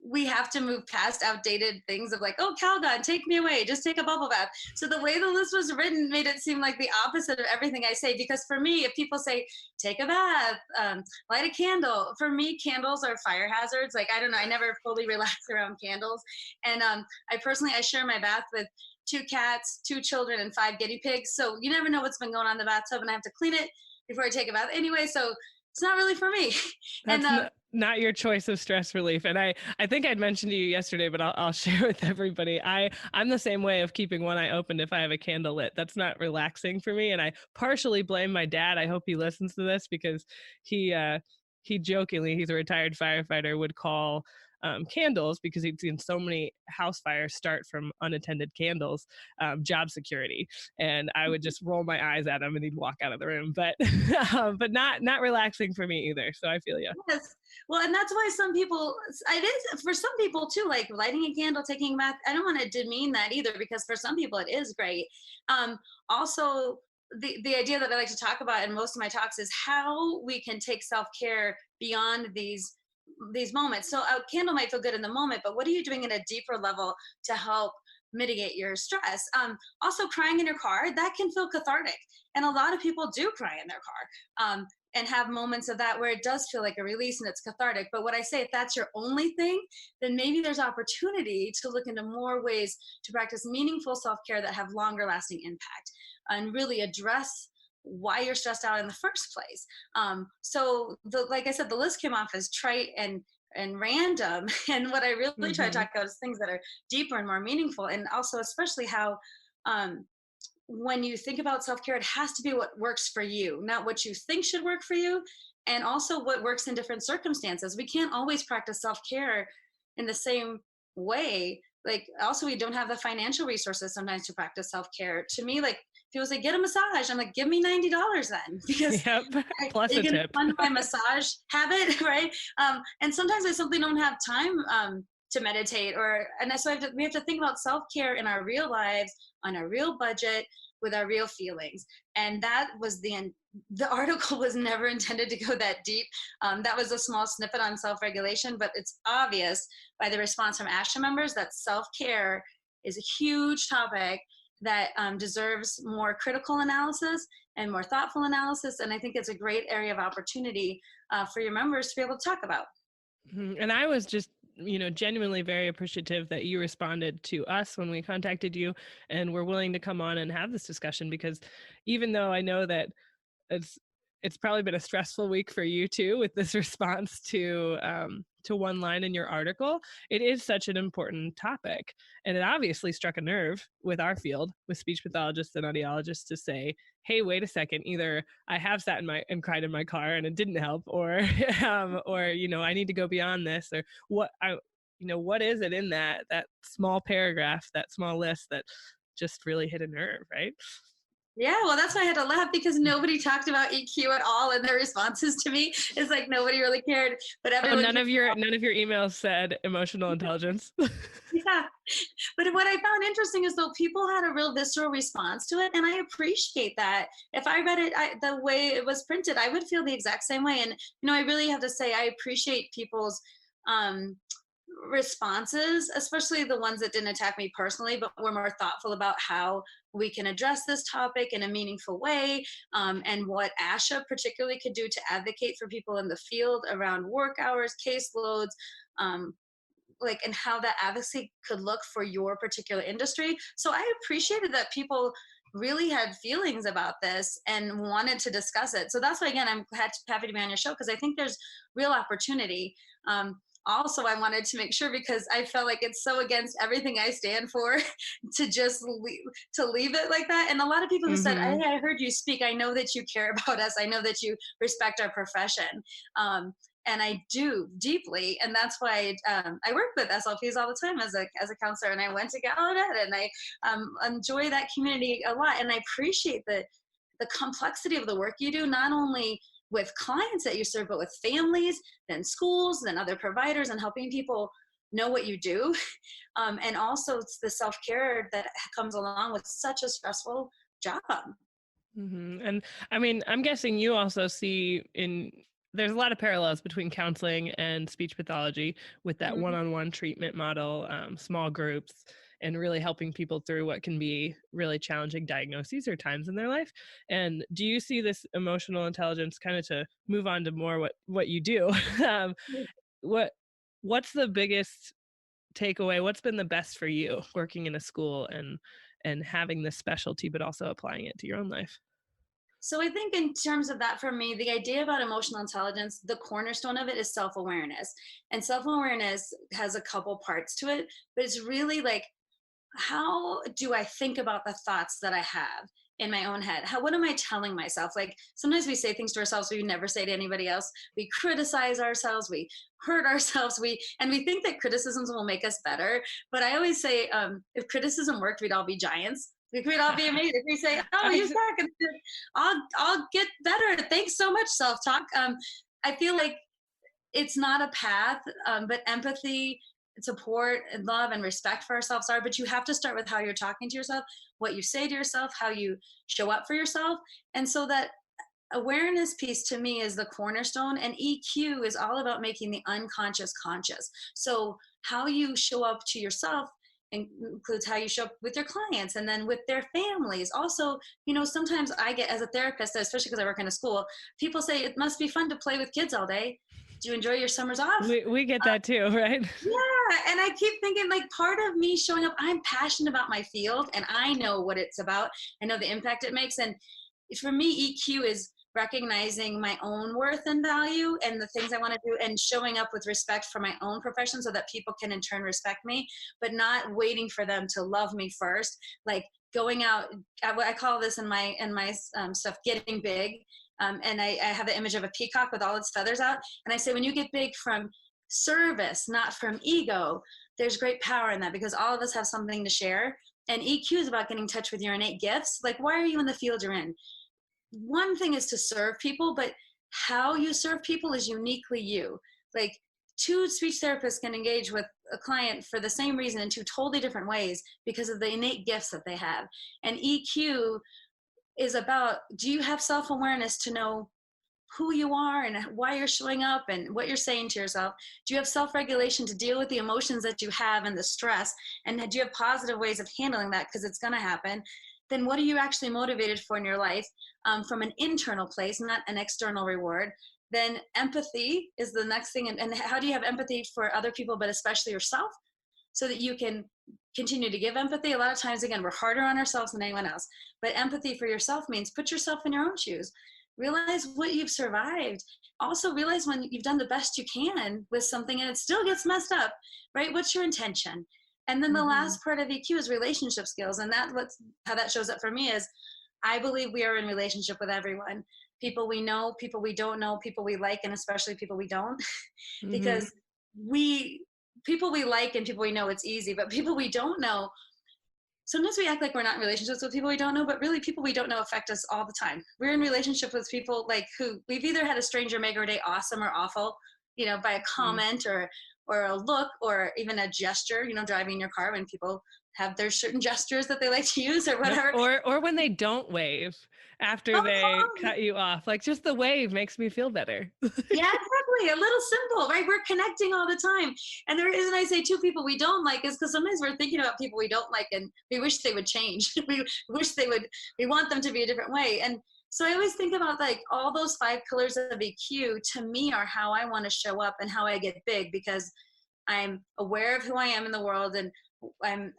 We have to move past outdated things of like, oh, Calgon, take me away, just take a bubble bath. So the way the list was written made it seem like the opposite of everything I say, because for me, if people say, take a bath, light a candle, for me, candles are fire hazards. Like, I don't know, I never fully relax around candles. And I share my bath with 2 cats, 2 children, and 5 guinea pigs. So you never know what's been going on in the bathtub, and I have to clean it before I take a bath anyway. So it's not really for me. That's not your choice of stress relief. And I think I'd mentioned to you yesterday, but I'll share with everybody. I'm the same way of keeping one eye open if I have a candle lit. That's not relaxing for me. And I partially blame my dad. I hope he listens to this, because he jokingly, he's a retired firefighter, would call candles, because he'd seen so many house fires start from unattended candles, job security. And I would just roll my eyes at him and he'd walk out of the room, but not relaxing for me either. So I feel you. Yes. Well, and that's why it is for some people too, like lighting a candle, taking a bath. I don't want to demean that either, because for some people it is great. Also, the idea that I like to talk about in most of my talks is how we can take self-care beyond these moments. So a candle might feel good in the moment, but what are you doing at a deeper level to help mitigate your stress? Also, crying in your car, that can feel cathartic. And a lot of people do cry in their car and have moments of that where it does feel like a release and it's cathartic. But what I say, if that's your only thing, then maybe there's opportunity to look into more ways to practice meaningful self-care that have longer lasting impact and really address why you're stressed out in the first place. So like I said, the list came off as trite and random. And what I really try to talk about is things that are deeper and more meaningful. And also, especially how when you think about self-care, it has to be what works for you, not what you think should work for you. And also what works in different circumstances. We can't always practice self-care in the same way. Like, also, we don't have the financial resources sometimes to practice self-care. To me, like, people say, get a massage. I'm like, give me $90 then, because plus you a can tip. fund my massage habit, right? And sometimes I simply don't have time to meditate, and so we have to think about self-care in our real lives, on a real budget, with our real feelings. And that was the article was never intended to go that deep. That was a small snippet on self-regulation, but it's obvious by the response from ASHA members that self-care is a huge topic that deserves more critical analysis and more thoughtful analysis. And I think it's a great area of opportunity for your members to be able to talk about. And I was just, genuinely very appreciative that you responded to us when we contacted you and were willing to come on and have this discussion, because even though I know that it's probably been a stressful week for you too, with this response to to one line in your article, it is such an important topic. And it obviously struck a nerve with our field, with speech pathologists and audiologists, to say, hey, wait a second, either I have sat and cried in my car and it didn't help, or, I need to go beyond this, or what is it in that small paragraph, that small list that just really hit a nerve, right? Yeah, well, that's why I had to laugh, because nobody talked about EQ at all in their responses to me. It's like nobody really cared, but everyone. None of your emails said emotional intelligence. Yeah, but what I found interesting is, though, people had a real visceral response to it, and I appreciate that. If I read it the way it was printed, I would feel the exact same way. And I really have to say, I appreciate people's responses, especially the ones that didn't attack me personally, but were more thoughtful about how we can address this topic in a meaningful way, and what ASHA particularly could do to advocate for people in the field around work hours, caseloads, and how that advocacy could look for your particular industry. So I appreciated that people really had feelings about this and wanted to discuss it. So that's why, again, I'm happy to be on your show, because I think there's real opportunity. Also, I wanted to make sure, because I felt like it's so against everything I stand for to just leave it like that. And a lot of people who said, hey, I heard you speak. I know that you care about us. I know that you respect our profession. And I do deeply. And that's why I work with SLPs all the time as a counselor. And I went to Gallaudet, and I enjoy that community a lot. And I appreciate the complexity of the work you do, not only with clients that you serve, but with families, then schools, then other providers, and helping people know what you do. And also it's the self-care that comes along with such a stressful job. Mm-hmm. And I mean, I'm guessing you also see there's a lot of parallels between counseling and speech pathology with that one-on-one treatment model, small groups, and really helping people through what can be really challenging diagnoses or times in their life. And do you see this emotional intelligence, kind of to move on to more what you do? What's the biggest takeaway? What's been the best for you working in a school and having this specialty, but also applying it to your own life? So I think in terms of that, for me, the idea about emotional intelligence, the cornerstone of it is self-awareness. And self-awareness has a couple parts to it, but it's really like, how do I think about the thoughts that I have in my own head? What am I telling myself? Like, sometimes we say things to ourselves we never say to anybody else. We criticize ourselves, we hurt ourselves, and we think that criticisms will make us better. But I always say, if criticism worked, we'd all be giants. We'd all be amazing. If we say, oh, you suck, I'll get better. Thanks so much, self-talk. I feel like it's not a path, but empathy, support, and love and respect for ourselves are, but you have to start with how you're talking to yourself, what you say to yourself, how you show up for yourself. And so that awareness piece to me is the cornerstone, and EQ is all about making the unconscious conscious. So how you show up to yourself includes how you show up with your clients and then with their families. Also, sometimes I get, as a therapist, especially because I work in a school, people say it must be fun to play with kids all day. Do you enjoy your summers off? We get that too, right? Yeah, and I keep thinking, like, part of me showing up, I'm passionate about my field and I know what it's about. I know the impact it makes. And for me, EQ is recognizing my own worth and value and the things I want to do, and showing up with respect for my own profession so that people can in turn respect me, but not waiting for them to love me first. Like going out, I call this in my stuff, getting big. And I have the image of a peacock with all its feathers out. And I say, when you get big from service, not from ego, there's great power in that, because all of us have something to share. And EQ is about getting in touch with your innate gifts. Like, why are you in the field you're in? One thing is to serve people, but how you serve people is uniquely you. Like, two speech therapists can engage with a client for the same reason in two totally different ways because of the innate gifts that they have. And EQ is about, do you have self-awareness to know who you are and why you're showing up and what you're saying to yourself? Do you have self-regulation to deal with the emotions that you have and the stress? And do you have positive ways of handling that, because it's going to happen? Then what are you actually motivated for in your life, from an internal place, not an external reward? Then empathy is the next thing. And how do you have empathy for other people, but especially yourself, so that you can continue to give empathy? A lot of times, again, we're harder on ourselves than anyone else. But empathy for yourself means put yourself in your own shoes. realize what you've survived. Also realize when you've done the best you can with something and it still gets messed up, right? What's your intention? And then the last part of EQ is relationship skills. And how that shows up for me is I believe we are in relationship with everyone. People we know, people we don't know, people we like, and especially people we don't. Because people we like and people we know, it's easy, but people we don't know, sometimes we act like we're not in relationships with people we don't know, but really people we don't know affect us all the time. We're in relationship with people like who we've either had a stranger make our day awesome or awful, you know, by a comment or a look or even a gesture, you know, driving in your car when people have their certain gestures that they like to use or whatever. Or when they don't wave after they cut you off. Like just the wave makes me feel better. Yeah, exactly. A little simple, right? We're connecting all the time. And the reason I say two people we don't like is because sometimes we're thinking about people we don't like and we wish they would change. we want them to be a different way. And so I always think about like all those 5 pillars of EQ to me are how I want to show up and how I get big, because I'm aware of who I am in the world and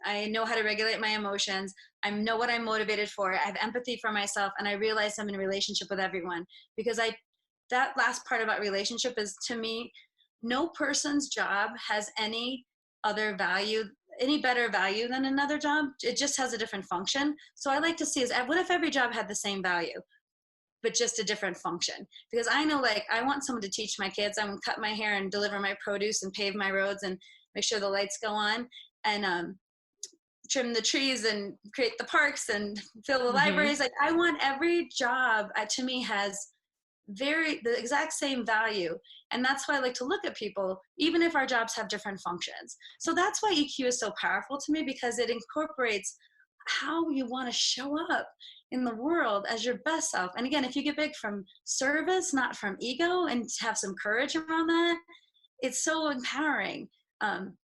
I know how to regulate my emotions. I know what I'm motivated for. I have empathy for myself, and I realize I'm in a relationship with everyone. Because that last part about relationship is, to me, no person's job has any other value, any better value than another job. It just has a different function. So I like to see is, what if every job had the same value, but just a different function? Because I know, like, I want someone to teach my kids. I want to cut my hair and deliver my produce and pave my roads and make sure the lights go on, and trim the trees and create the parks and fill the libraries. Like, I want every job, to me, has the exact same value. And that's why I like to look at people, even if our jobs have different functions. So that's why EQ is so powerful to me, because it incorporates how you want to show up in the world as your best self. And again, if you get big from service, not from ego, and have some courage around that, it's so empowering.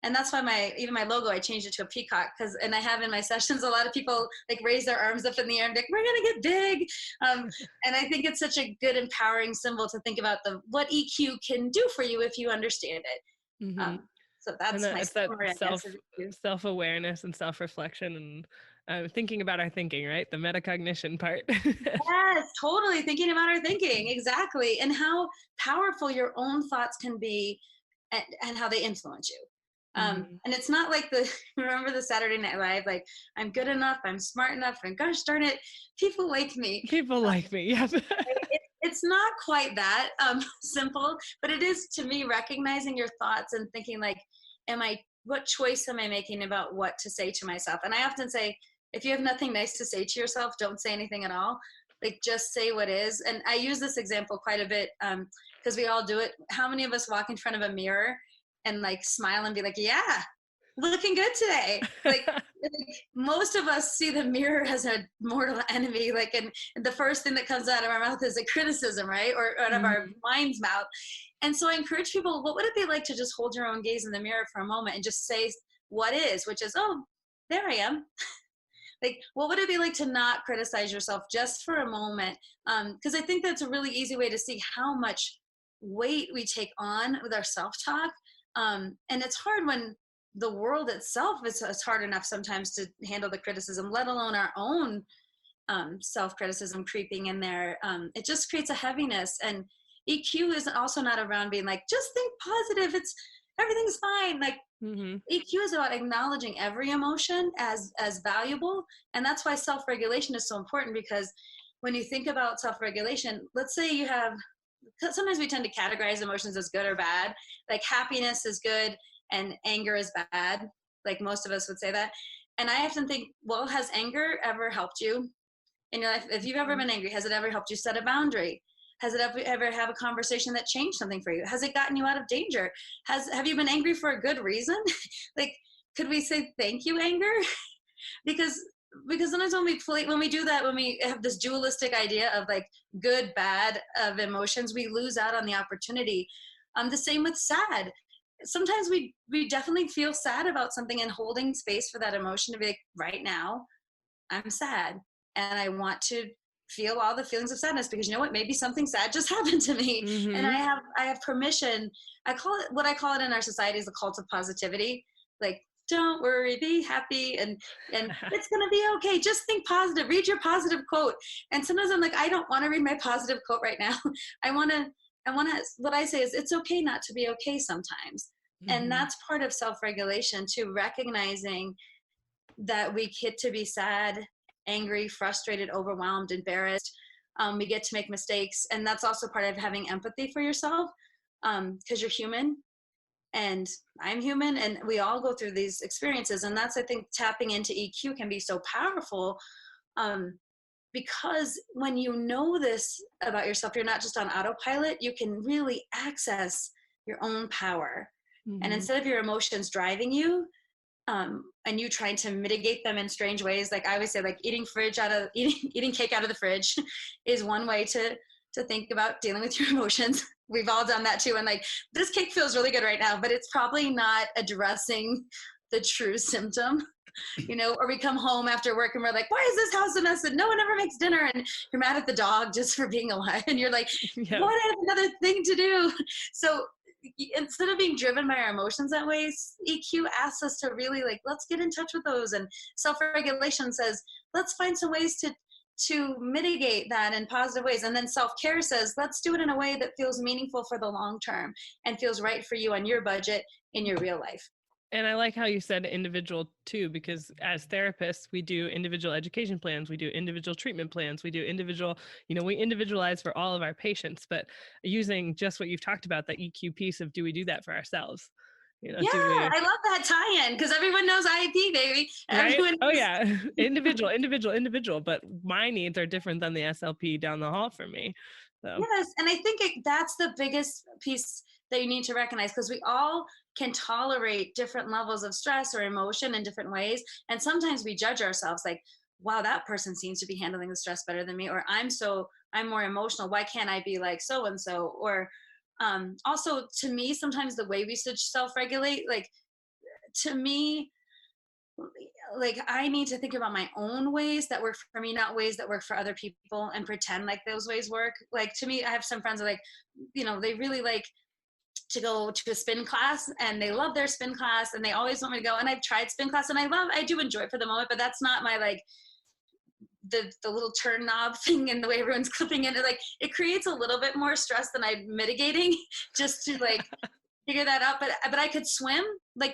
And that's why even my logo, I changed it to a peacock, and I have in my sessions, a lot of people like raise their arms up in the air and be like, we're going to get big. And I think it's such a good empowering symbol to think about what EQ can do for you if you understand it. So that's my story. Self-awareness and self-reflection and thinking about our thinking, right? The metacognition part. Yes, totally. Thinking about our thinking. Exactly. And how powerful your own thoughts can be and how they influence you. And it's not like remember the Saturday Night Live, like, I'm good enough, I'm smart enough, and gosh darn it, people like me. People like me, yes. It's not quite that simple, but it is, to me, recognizing your thoughts and thinking like, what choice am I making about what to say to myself? And I often say, if you have nothing nice to say to yourself, don't say anything at all. Like, just say what is. And I use this example quite a bit because we all do it. How many of us walk in front of a mirror and like smile and be like, yeah, looking good today? Like most of us see the mirror as a mortal enemy. Like, and the first thing that comes out of our mouth is a criticism, right? Or out of our mind's mouth. And so I encourage people, what would it be like to just hold your own gaze in the mirror for a moment and just say what is, which is, oh, there I am. Like, what would it be like to not criticize yourself just for a moment? Because I think that's a really easy way to see how much weight we take on with our self-talk. And it's hard when the world itself it's hard enough sometimes to handle the criticism, let alone our own self-criticism creeping in there. It just creates a heaviness. And EQ is also not around being like, just think positive, everything's fine. Like, EQ is about acknowledging every emotion as valuable. And that's why self-regulation is so important, because when you think about self-regulation, let's say sometimes we tend to categorize emotions as good or bad. Like, happiness is good and anger is bad. Like, most of us would say that. And I often think, well, has anger ever helped you in your life? If you've ever been angry, has it ever helped you set a boundary? Has it ever have a conversation that changed something for you? Has it gotten you out of danger? Have you been angry for a good reason? Like, could we say thank you, anger? because sometimes when we do that, when we have this dualistic idea of like good, bad of emotions, we lose out on the opportunity. The same with sad. Sometimes we definitely feel sad about something, and holding space for that emotion to be like, right now, I'm sad and I want to feel all the feelings of sadness, because you know what, maybe something sad just happened to me. And I have permission. I call it in our society is the cult of positivity. Like, don't worry, be happy, and it's gonna be okay. Just think positive. Read your positive quote. And sometimes I'm like, I don't want to read my positive quote right now. I want to. What I say is, it's okay not to be okay sometimes, and that's part of self-regulation too. Recognizing that we get to be sad, angry, frustrated, overwhelmed, embarrassed. We get to make mistakes, and that's also part of having empathy for yourself, because you're human. And I'm human, and we all go through these experiences. And that's, I think, tapping into EQ can be so powerful, because when you know this about yourself, you're not just on autopilot, you can really access your own power. And instead of your emotions driving you, and you trying to mitigate them in strange ways, like I always say, like eating cake out of the fridge is one way to think about dealing with your emotions. We've all done that too. And like, this cake feels really good right now, but it's probably not addressing the true symptom, or we come home after work and we're like, why is this house a mess? And no one ever makes dinner. And you're mad at the dog just for being alive. And you're like, what? I have another thing to do. So instead of being driven by our emotions that way, EQ asks us to really let's get in touch with those. And self-regulation says, let's find some ways to mitigate that in positive ways. And then self-care says, let's do it in a way that feels meaningful for the long term and feels right for you on your budget in your real life. And I like how you said individual too, because as therapists, we do individual education plans, we do individual treatment plans, we do individual, we individualize for all of our patients, but using just what you've talked about, the EQ piece of, do we do that for ourselves? I love that tie-in, because everyone knows IEP, baby. Right? Everyone Oh yeah, individual, but my needs are different than the SLP down the hall for me. So. Yes, and I think that's the biggest piece that you need to recognize, because we all can tolerate different levels of stress or emotion in different ways. And sometimes we judge ourselves like, wow, that person seems to be handling the stress better than me, or I'm more emotional. Why can't I be like so-and-so? Or also, to me, sometimes the way we should self-regulate, to me, I need to think about my own ways that work for me, not ways that work for other people, and pretend like those ways work. To me, I have some friends that they really like to go to a spin class, and they love their spin class, and they always want me to go. And I've tried spin class, and I do enjoy it for the moment, but that's not my the little turn knob thing and the way everyone's clipping it. It creates a little bit more stress than I'm mitigating just to figure that out. But I could swim.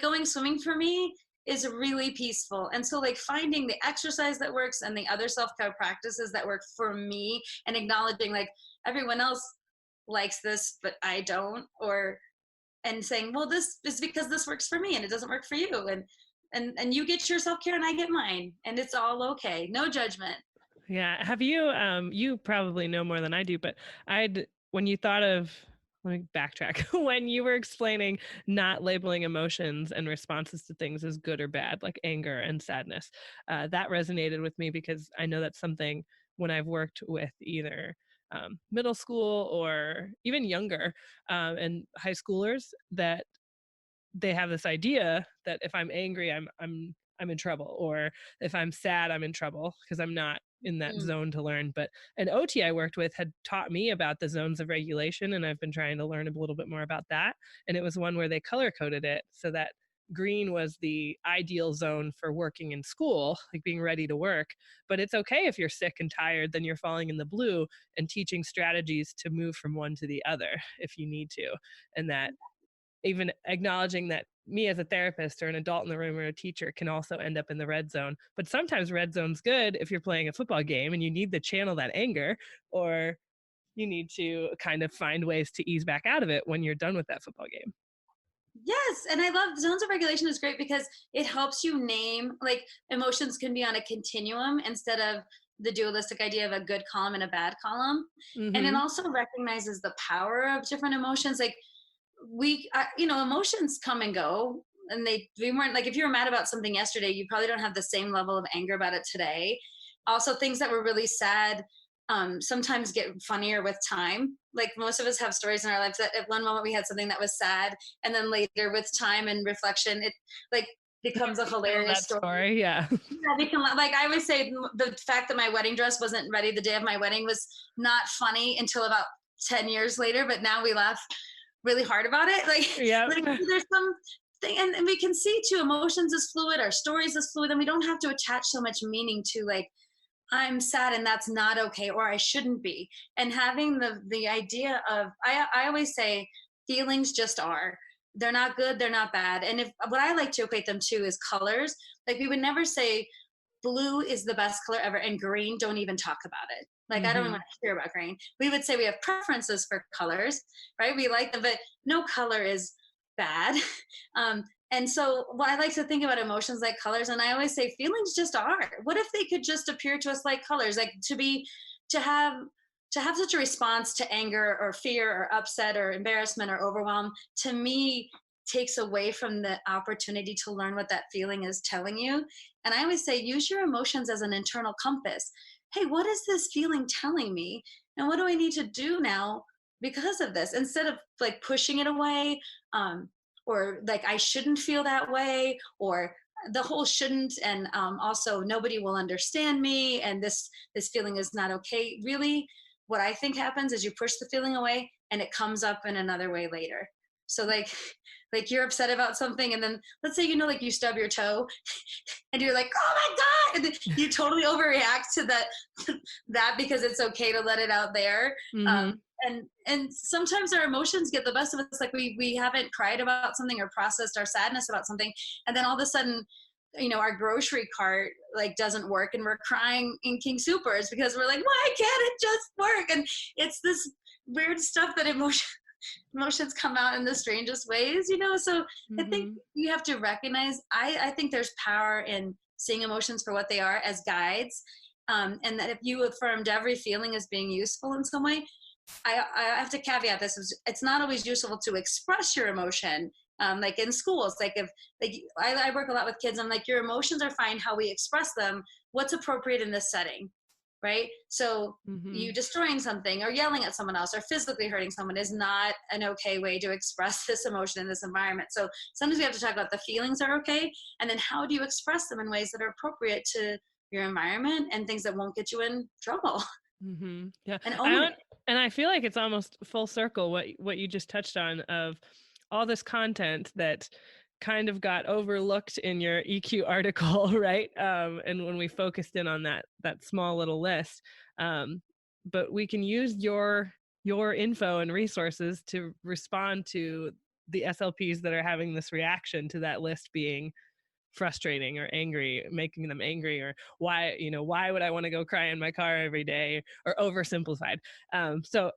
Going swimming for me is really peaceful. And so finding the exercise that works and the other self-care practices that work for me, and acknowledging everyone else likes this, but I don't, and saying, well, this is because this works for me and it doesn't work for you. And you get your self-care and I get mine, and it's all okay. No judgment. Yeah. Have you, you probably know more than I do, but when you thought of, let me backtrack. When you were explaining not labeling emotions and responses to things as good or bad, like anger and sadness, that resonated with me, because I know that's something when I've worked with either middle school or even younger and high schoolers, that they have this idea that if I'm angry, I'm in trouble, or if I'm sad, I'm in trouble because I'm not in that zone to learn. But an OT I worked with had taught me about the zones of regulation, and I've been trying to learn a little bit more about that. And it was one where they color coded it so that green was the ideal zone for working in school, being ready to work. But it's okay if you're sick and tired, then you're falling in the blue, and teaching strategies to move from one to the other if you need to. And that even acknowledging that me as a therapist or an adult in the room or a teacher can also end up in the red zone. But sometimes red zone's good if you're playing a football game and you need to channel that anger, or you need to kind of find ways to ease back out of it when you're done with that football game. Yes. And I love zones of regulation is great because it helps you name, emotions can be on a continuum instead of the dualistic idea of a good column and a bad column. And it also recognizes the power of different emotions. Emotions come and go, and we weren't if you were mad about something yesterday, you probably don't have the same level of anger about it today. Also, things that were really sad sometimes get funnier with time. Most of us have stories in our lives that at one moment we had something that was sad, and then later with time and reflection, it becomes a hilarious story. Yeah. I always say the fact that my wedding dress wasn't ready the day of my wedding was not funny until about 10 years later, but now we laugh really hard about it. There's some and we can see too, emotions is fluid, our stories is fluid, and we don't have to attach so much meaning to like, I'm sad and that's not okay, or I shouldn't be. And having the idea of, I always say feelings just are. They're not good, they're not bad. And if what I like to equate them to is colors, like we would never say blue is the best color ever and green, don't even talk about it. Like, I don't even want to hear about green. We would say we have preferences for colors, right? We like them, but no color is bad. And so I like to think about emotions like colors, and I always say feelings just are. What if they could just appear to us like colors? Like to have such a response to anger or fear or upset or embarrassment or overwhelm, to me, takes away from the opportunity to learn what that feeling is telling you. And I always say, use your emotions as an internal compass. Hey, what is this feeling telling me? And what do I need to do now because of this? Instead of like pushing it away, or like I shouldn't feel that way, or the whole shouldn't, and also nobody will understand me, and this feeling is not okay. Really, what I think happens is you push the feeling away and it comes up in another way later. So like you're upset about something, and then let's say, like you stub your toe and you're like, oh my God, and then you totally overreact to that because it's okay to let it out there. And sometimes our emotions get the best of us. Like we haven't cried about something or processed our sadness about something, and then all of a sudden, our grocery cart like doesn't work and we're crying in King Soopers because we're like, why can't it just work? And it's this weird stuff that emotions come out in the strangest ways, so I think you have to recognize, I think there's power in seeing emotions for what they are as guides, and that if you affirmed every feeling as being useful in some way, I have to caveat this, it's not always useful to express your emotion, like in schools, I work a lot with kids. I'm like, your emotions are fine, how we express them, what's appropriate in this setting, right? So you destroying something or yelling at someone else or physically hurting someone is not an okay way to express this emotion in this environment. So sometimes we have to talk about the feelings are okay, and then how do you express them in ways that are appropriate to your environment and things that won't get you in trouble. Yeah. And I feel like it's almost full circle what you just touched on, of all this content that kind of got overlooked in your EQ article, right? And when we focused in on that small little list, but we can use your info and resources to respond to the SLPs that are having this reaction to that list being frustrating or angry, making them angry, or why would I want to go cry in my car every day, or oversimplified. So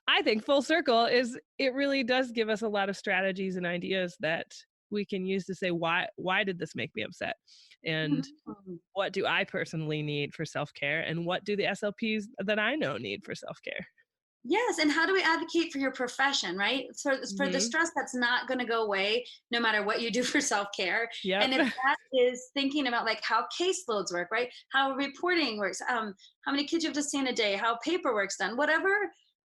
I think full circle is, it really does give us a lot of strategies and ideas that we can use to say, why did this make me upset? And what do I personally need for self-care? And what do the SLPs that I know need for self-care? Yes, and how do we advocate for your profession, right? For the stress that's not going to go away no matter what you do for self-care. Yep. And if that is thinking about like how caseloads work, right? How reporting works, how many kids you have to see in a day, how paperwork's done, whatever.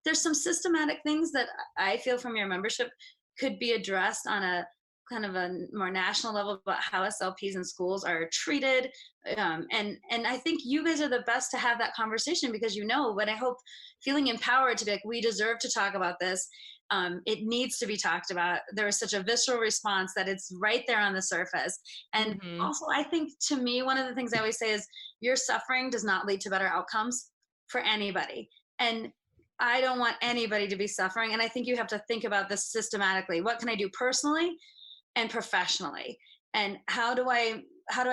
There's some systematic things that I feel from your membership could be addressed on a kind of a more national level about how SLPs in schools are treated. And I think you guys are the best to have that conversation, because but I hope feeling empowered to be like, we deserve to talk about this. It needs to be talked about. There is such a visceral response that it's right there on the surface. And also, I think, to me, one of the things I always say is your suffering does not lead to better outcomes for anybody. And I don't want anybody to be suffering. And I think you have to think about this systematically. What can I do personally and professionally? And how do I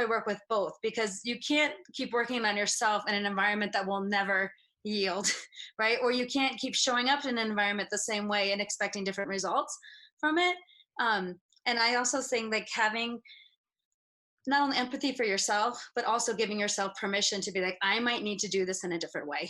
work with both? Because you can't keep working on yourself in an environment that will never yield, right? Or you can't keep showing up in an environment the same way and expecting different results from it. And I also think like having not only empathy for yourself, but also giving yourself permission to be like, I might need to do this in a different way.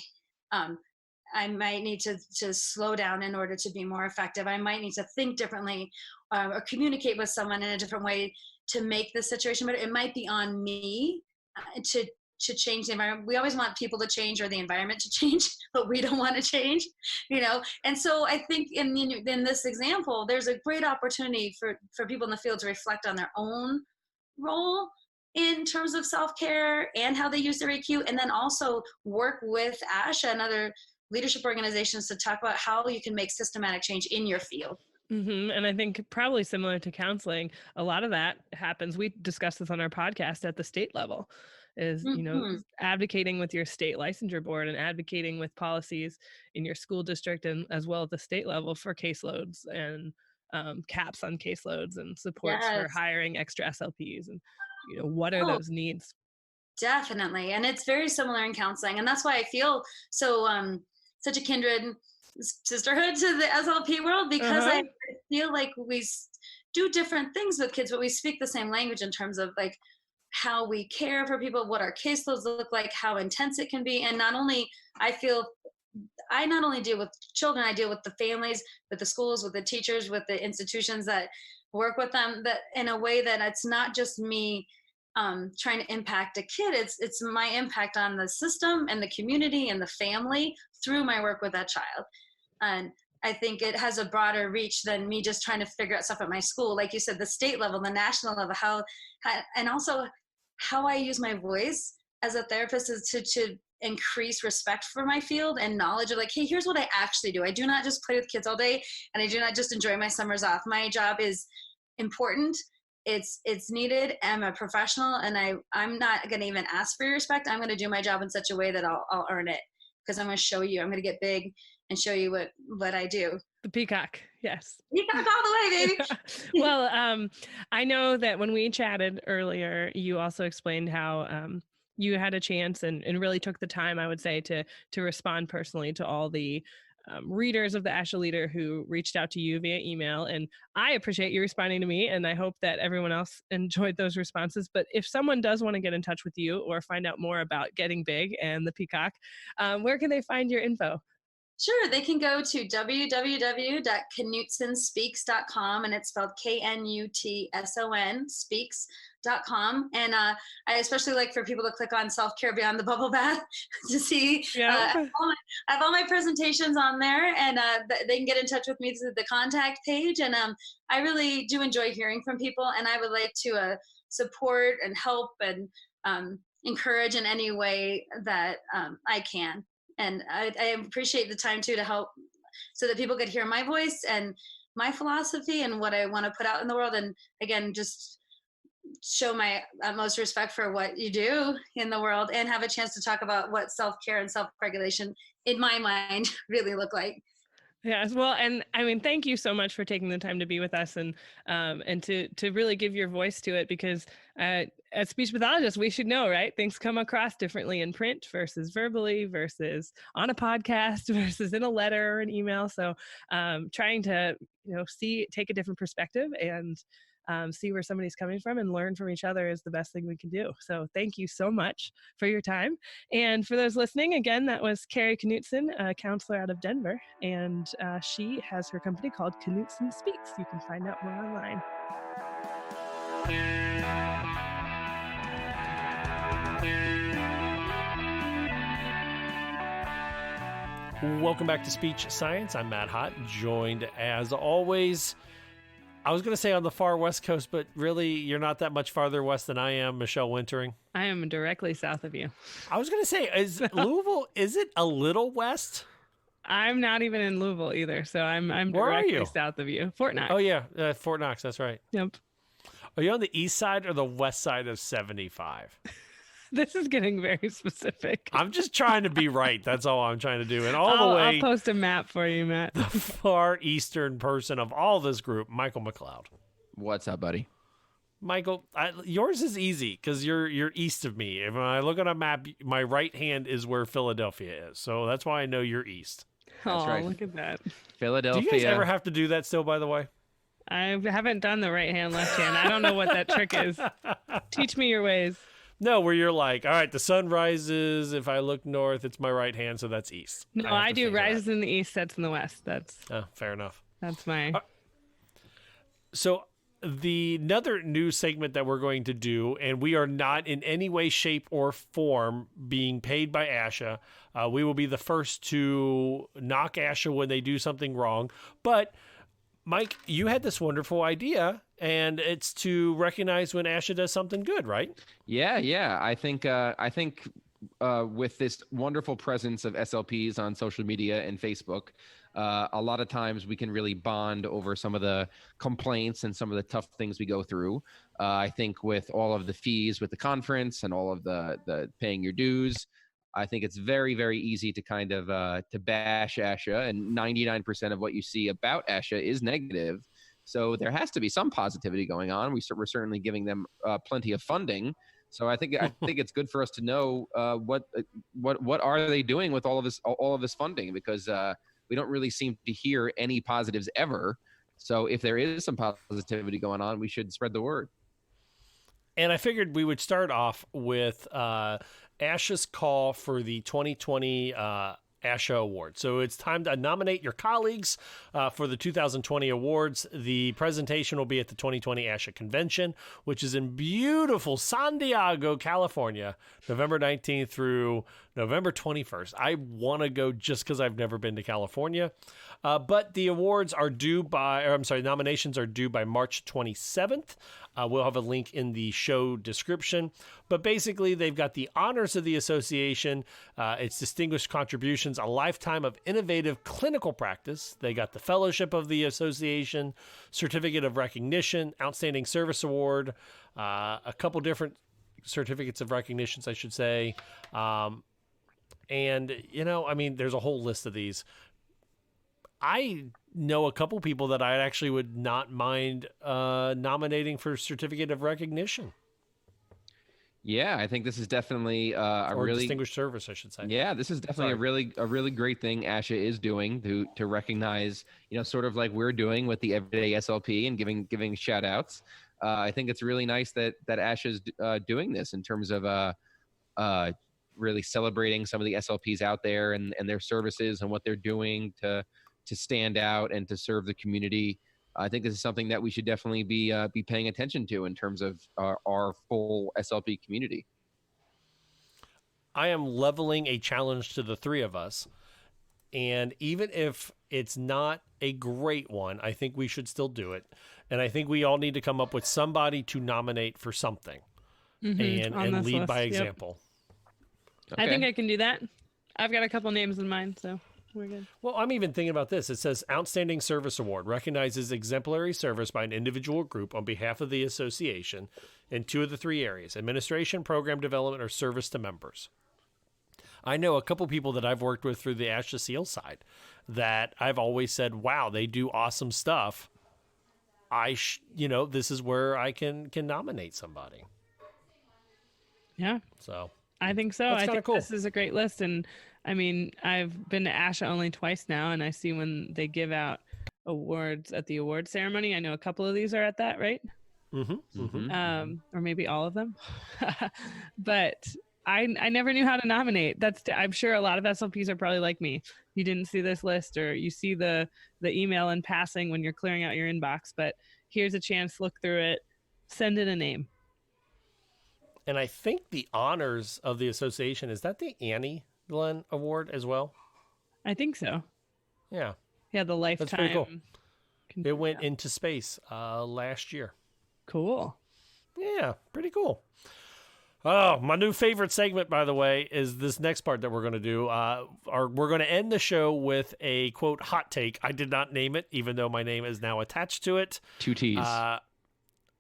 I might need to slow down in order to be more effective. I might need to think differently, or communicate with someone in a different way to make the situation better. It might be on me to change the environment. We always want people to change or the environment to change, but we don't want to change, And so I think in this example, there's a great opportunity for people in the field to reflect on their own role in terms of self-care and how they use their EQ, and then also work with ASHA and other leadership organizations to talk about how you can make systematic change in your field. And I think probably similar to counseling, a lot of that happens. We discussed this on our podcast at the state level, is, advocating with your state licensure board and advocating with policies in your school district and as well at the state level for caseloads and caps on caseloads and supports for hiring extra SLPs and, what are those needs? Definitely. And it's very similar in counseling. And that's why I feel so, such a kindred sisterhood to the SLP world, because I feel like we do different things with kids, but we speak the same language in terms of like how we care for people, what our caseloads look like, how intense it can be. And I not only deal with children, I deal with the families, with the schools, with the teachers, with the institutions that work with them, that in a way that it's not just me trying to impact a kid, it's my impact on the system and the community and the family through my work with that child. And I think it has a broader reach than me just trying to figure out stuff at my school. Like you said, the state level, the national level, and also how I use my voice as a therapist is to increase respect for my field and knowledge of like, hey, here's what I actually do. I do not just play with kids all day, and I do not just enjoy my summers off. My job is important. It's needed. I'm a professional, and I'm not going to even ask for your respect. I'm going to do my job in such a way that I'll earn it, because I'm going to show you. I'm going to get big and show you what I do. The peacock. Yes. Peacock all the way, baby. Well, I know that when we chatted earlier, you also explained how you had a chance and really took the time, I would say, to respond personally to all the readers of the ASHA Leader who reached out to you via email. And I appreciate you responding to me, and I hope that everyone else enjoyed those responses. But if someone does want to get in touch with you or find out more about getting big and the peacock, where can they find your info? Sure, they can go to www.knutsonspeaks.com, and it's spelled Knutson speaks.com. And I especially like for people to click on Self-Care Beyond the Bubble Bath to see. I have all my presentations on there, and they can get in touch with me through the contact page. And I really do enjoy hearing from people, and I would like to support and help and encourage in any way that I can. And I appreciate the time too to help so that people could hear my voice and my philosophy and what I want to put out in the world. And again, just show my utmost respect for what you do in the world and have a chance to talk about what self-care and self-regulation in my mind really look like. Yes. Well, and I mean, thank you so much for taking the time to be with us and to really give your voice to it, because as speech pathologists, we should know, right? Things come across differently in print versus verbally versus on a podcast versus in a letter or an email. So trying to, take a different perspective and see where somebody's coming from and learn from each other is the best thing we can do. So thank you so much for your time. And for those listening, again, that was Kari Knutson, a counselor out of Denver. And she has her company called Knutson Speaks. You can find out more online. Welcome back to Speech Science. I'm Matt Hott, joined as always, I was going to say on the far west coast, but really you're not that much farther west than I am, Michelle Wintering. I am directly south of you. I was going to say, is Louisville, is it a little west? I'm not even in Louisville either, so I'm directly south of you. Fort Knox. Oh yeah, Fort Knox, that's right. Yep. Are you on the east side or the west side of 75? This is getting very specific. I'm just trying to be right. That's all I'm trying to do. And the way, I'll post a map for you, Matt. The far eastern person of all this group, Michael McLeod. What's up, buddy? Michael, yours is easy because you're east of me. When I look at a map, my right hand is where Philadelphia is. So that's why I know you're east. That's right. Look at that. Philadelphia. Do you guys ever have to do that still, by the way? I haven't done the right hand, left hand. I don't know what that trick is. Teach me your ways. No, where you're like, all right, the sun rises. If I look north, it's my right hand, so that's east. No, I do rises in the east, sets in the west. That's fair enough. That's my. So another new segment that we're going to do, and we are not in any way, shape, or form being paid by ASHA. We will be the first to knock ASHA when they do something wrong. But Mike, you had this wonderful idea, and it's to recognize when ASHA does something good, right? Yeah. I think with this wonderful presence of SLPs on social media and Facebook, a lot of times we can really bond over some of the complaints and some of the tough things we go through. I think with all of the fees with the conference and all of the paying your dues, I think it's very, very easy to kind of to bash ASHA, and 99% of what you see about ASHA is negative. So there has to be some positivity going on. We're certainly giving them plenty of funding. So I think it's good for us to know what are they doing with all of this funding, because we don't really seem to hear any positives ever. So if there is some positivity going on, we should spread the word. And I figured we would start off with ASHA's call for the 2020 ASHA Award. So it's time to nominate your colleagues for the 2020 awards. The presentation will be at the 2020 ASHA Convention, which is in beautiful San Diego, California, November 19th through November 21st. I want to go just because I've never been to California. But the awards are nominations are due by March 27th. We'll have a link in the show description. But basically, they've got the honors of the association, its distinguished contributions, a lifetime of innovative clinical practice. They got the fellowship of the association, certificate of recognition, outstanding service award, a couple different certificates of recognitions, I should say. And, there's a whole list of these. I know a couple people that I actually would not mind nominating for certificate of recognition. Yeah, I think this is definitely or really distinguished service, I shout say. Yeah, this is definitely a really great thing ASHA is doing to recognize, sort of like we're doing with the Everyday SLP and giving shout outs. I think it's really nice that ASHA is doing this in terms of really celebrating some of the SLPs out there and their services and what they're doing to stand out and to serve the community. I think this is something that we should definitely be paying attention to in terms of our full SLP community. I am leveling a challenge to the three of us. And even if it's not a great one, I think we should still do it. And I think we all need to come up with somebody to nominate for something and lead by example. Okay. I think I can do that. I've got a couple names in mind, so we're good. Well, I'm even thinking about this. It says Outstanding Service Award recognizes exemplary service by an individual or group on behalf of the association in two of the three areas: administration, program development, or service to members. I know a couple people that I've worked with through the ASHA SEAL side that I've always said, wow, they do awesome stuff. This is where I can nominate somebody. Yeah. So I think so. I think this is a great list. And I mean, I've been to ASHA only twice now, and I see when they give out awards at the award ceremony. I know a couple of these are at that, right? Mm-hmm. Mm-hmm. Or maybe all of them. But I never knew how to nominate. I'm sure a lot of SLPs are probably like me. You didn't see this list, or you see the email in passing when you're clearing out your inbox, but here's a chance, look through it, send in a name. And I think the honors of the association, is that the Annie Glenn Award as well? I think so. Yeah. Yeah, the lifetime. That's pretty cool. It went into space last year. Cool. Yeah, pretty cool. Oh, my new favorite segment, by the way, is this next part that we're going to do. We're going to end the show with a, quote, hot take. I did not name it, even though my name is now attached to it. 2 T's.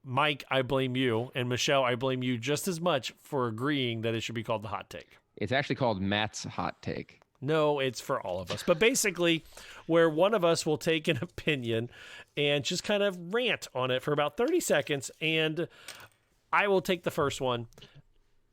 Mike, I blame you. And Michelle, I blame you just as much for agreeing that it should be called the hot take. It's actually called Matt's hot take. No, it's for all of us. But basically, where one of us will take an opinion and just kind of rant on it for about 30 seconds, and I will take the first one.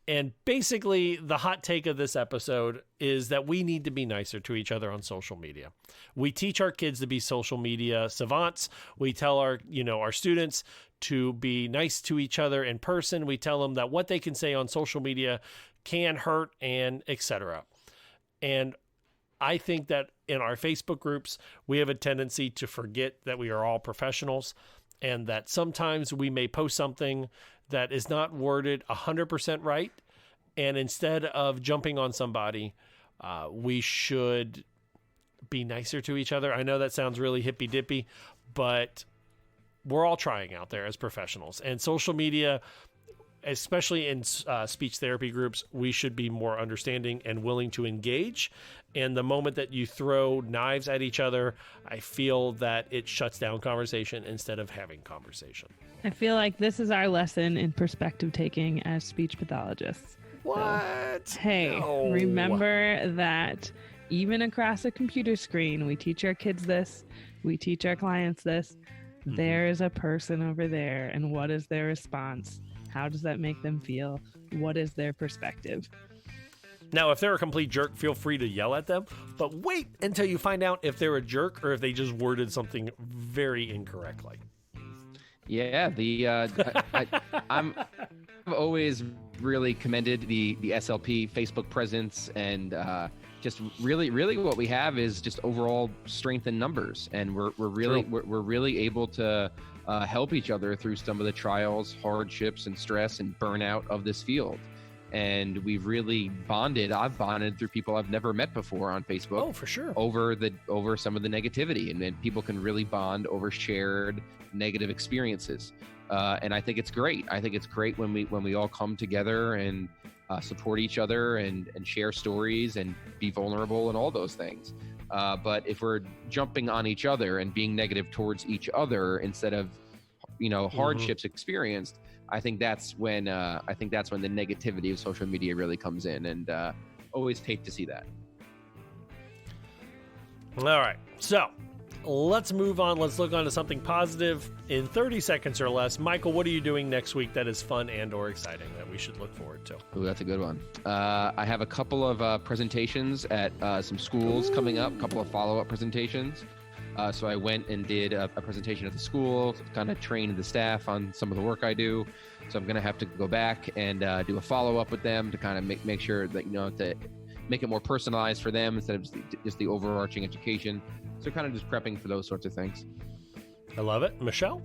And basically, the hot take of this episode is that we need to be nicer to each other on social media. We teach our kids to be social media savants. We tell our students to be nice to each other in person. We tell them that what they can say on social media can hurt, and etc. And I think that in our Facebook groups, we have a tendency to forget that we are all professionals, and that sometimes we may post something that is not worded 100% right. And instead of jumping on somebody, we should be nicer to each other. I know that sounds really hippy dippy, but we're all trying out there as professionals. And social media, especially in speech therapy groups, we should be more understanding and willing to engage. And the moment that you throw knives at each other, I feel that it shuts down conversation instead of having conversation. I feel like this is our lesson in perspective taking as speech pathologists. What? So, hey, no. Remember that even across a computer screen, we teach our kids this, we teach our clients this. Mm-hmm. There is a person over there, and what is their response? How does that make them feel? What is their perspective? Now, if they're a complete jerk, feel free to yell at them, but wait until you find out if they're a jerk or if they just worded something very incorrectly. Yeah, I've always really commended the SLP Facebook presence, and just really what we have is just overall strength in numbers, and we're really able to help each other through some of the trials, hardships, and stress and burnout of this field. And we've really bonded. I've bonded through people I've never met before on Facebook. Oh, for sure. Over some of the negativity, and people can really bond over shared negative experiences. And I think it's great. I think it's great when we all come together and support each other and share stories and be vulnerable and all those things. But if we're jumping on each other and being negative towards each other instead of, hardships experienced, I think that's when the negativity of social media really comes in, and always hate to see that. All right, so let's move on. Let's look on to something positive in 30 seconds or less. Michael, what are you doing next week that is fun and or exciting that we should look forward to? Ooh, that's a good one. I have a couple of presentations at some schools coming up, a couple of follow-up presentations. So I went and did a presentation at the school, kind of trained the staff on some of the work I do. So I'm going to have to go back and do a follow-up with them to kind of make sure that, to make it more personalized for them instead of just the overarching education. So kind of just prepping for those sorts of things. I love it. Michelle?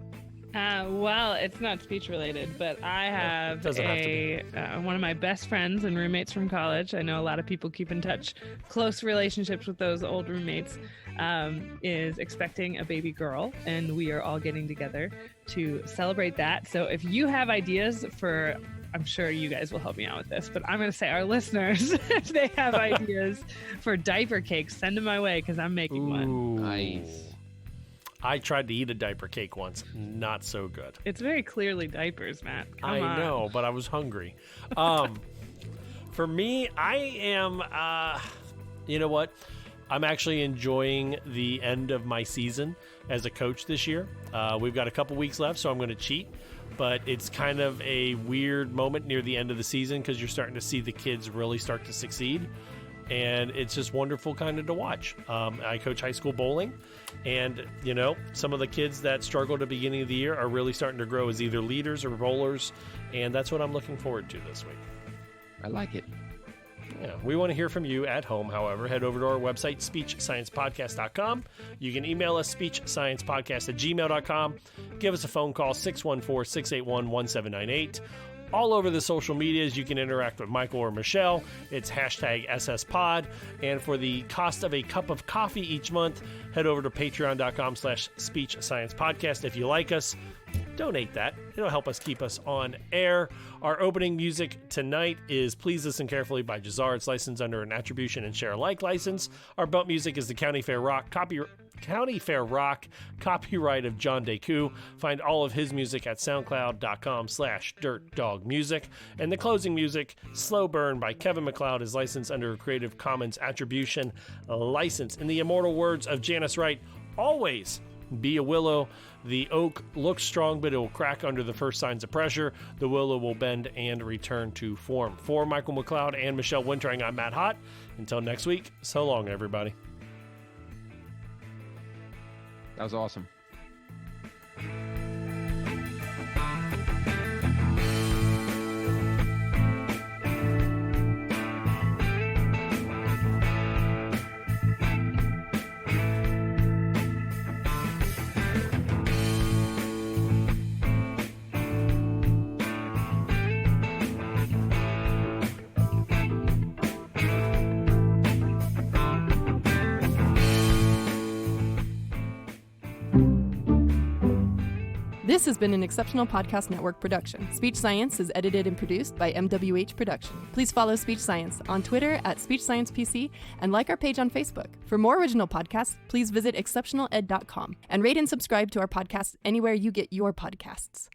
Well, it's not speech related, but I have one of my best friends and roommates from college. I know a lot of people keep in touch, close relationships with those old roommates, is expecting a baby girl, and we are all getting together to celebrate that. So if you have ideas for, I'm sure you guys will help me out with this, but I'm going to say our listeners, if they have ideas for diaper cakes, send them my way because I'm making one. Nice. I tried to eat a diaper cake once. Not so good. It's very clearly diapers, Matt. Come on. I know, but I was hungry. For me, I am, you know what? I'm actually enjoying the end of my season as a coach this year. We've got a couple weeks left, so I'm going to cheat. But it's kind of a weird moment near the end of the season because you're starting to see the kids really start to succeed. And it's just wonderful kind of to watch. I coach high school bowling, and, some of the kids that struggled at the beginning of the year are really starting to grow as either leaders or bowlers, and that's what I'm looking forward to this week. I like it. Yeah, we want to hear from you at home, however. Head over to our website, speechsciencepodcast.com. You can email us, speechsciencepodcast@gmail.com. Give us a phone call, 614-681-1798. All over the social medias, you can interact with Michael or Michelle. It's #SSPOD. And for the cost of a cup of coffee each month, head over to patreon.com/speechsciencepodcast. If you like us, donate that. It'll help us keep us on air. Our opening music tonight is Please Listen Carefully by Jazar. It's licensed under an attribution and share alike license. Our bump music is the County Fair Rock copyright of John Deku. Find all of his music at soundcloud.com/dirtdogmusic. And the closing music, Slow Burn by Kevin MacLeod, is licensed under a Creative Commons attribution license. In the immortal words of Janice Wright, always be a willow. The oak looks strong, but it will crack under the first signs of pressure. The willow will bend and return to form. For Michael MacLeod and Michelle Wintering, I'm Matt Hott. Until next week, so long, everybody. That was awesome. you This has been an Exceptional Podcast Network production. Speech Science is edited and produced by MWH Production. Please follow Speech Science on Twitter at SpeechSciencePC and like our page on Facebook. For more original podcasts, please visit exceptionaled.com and rate and subscribe to our podcast anywhere you get your podcasts.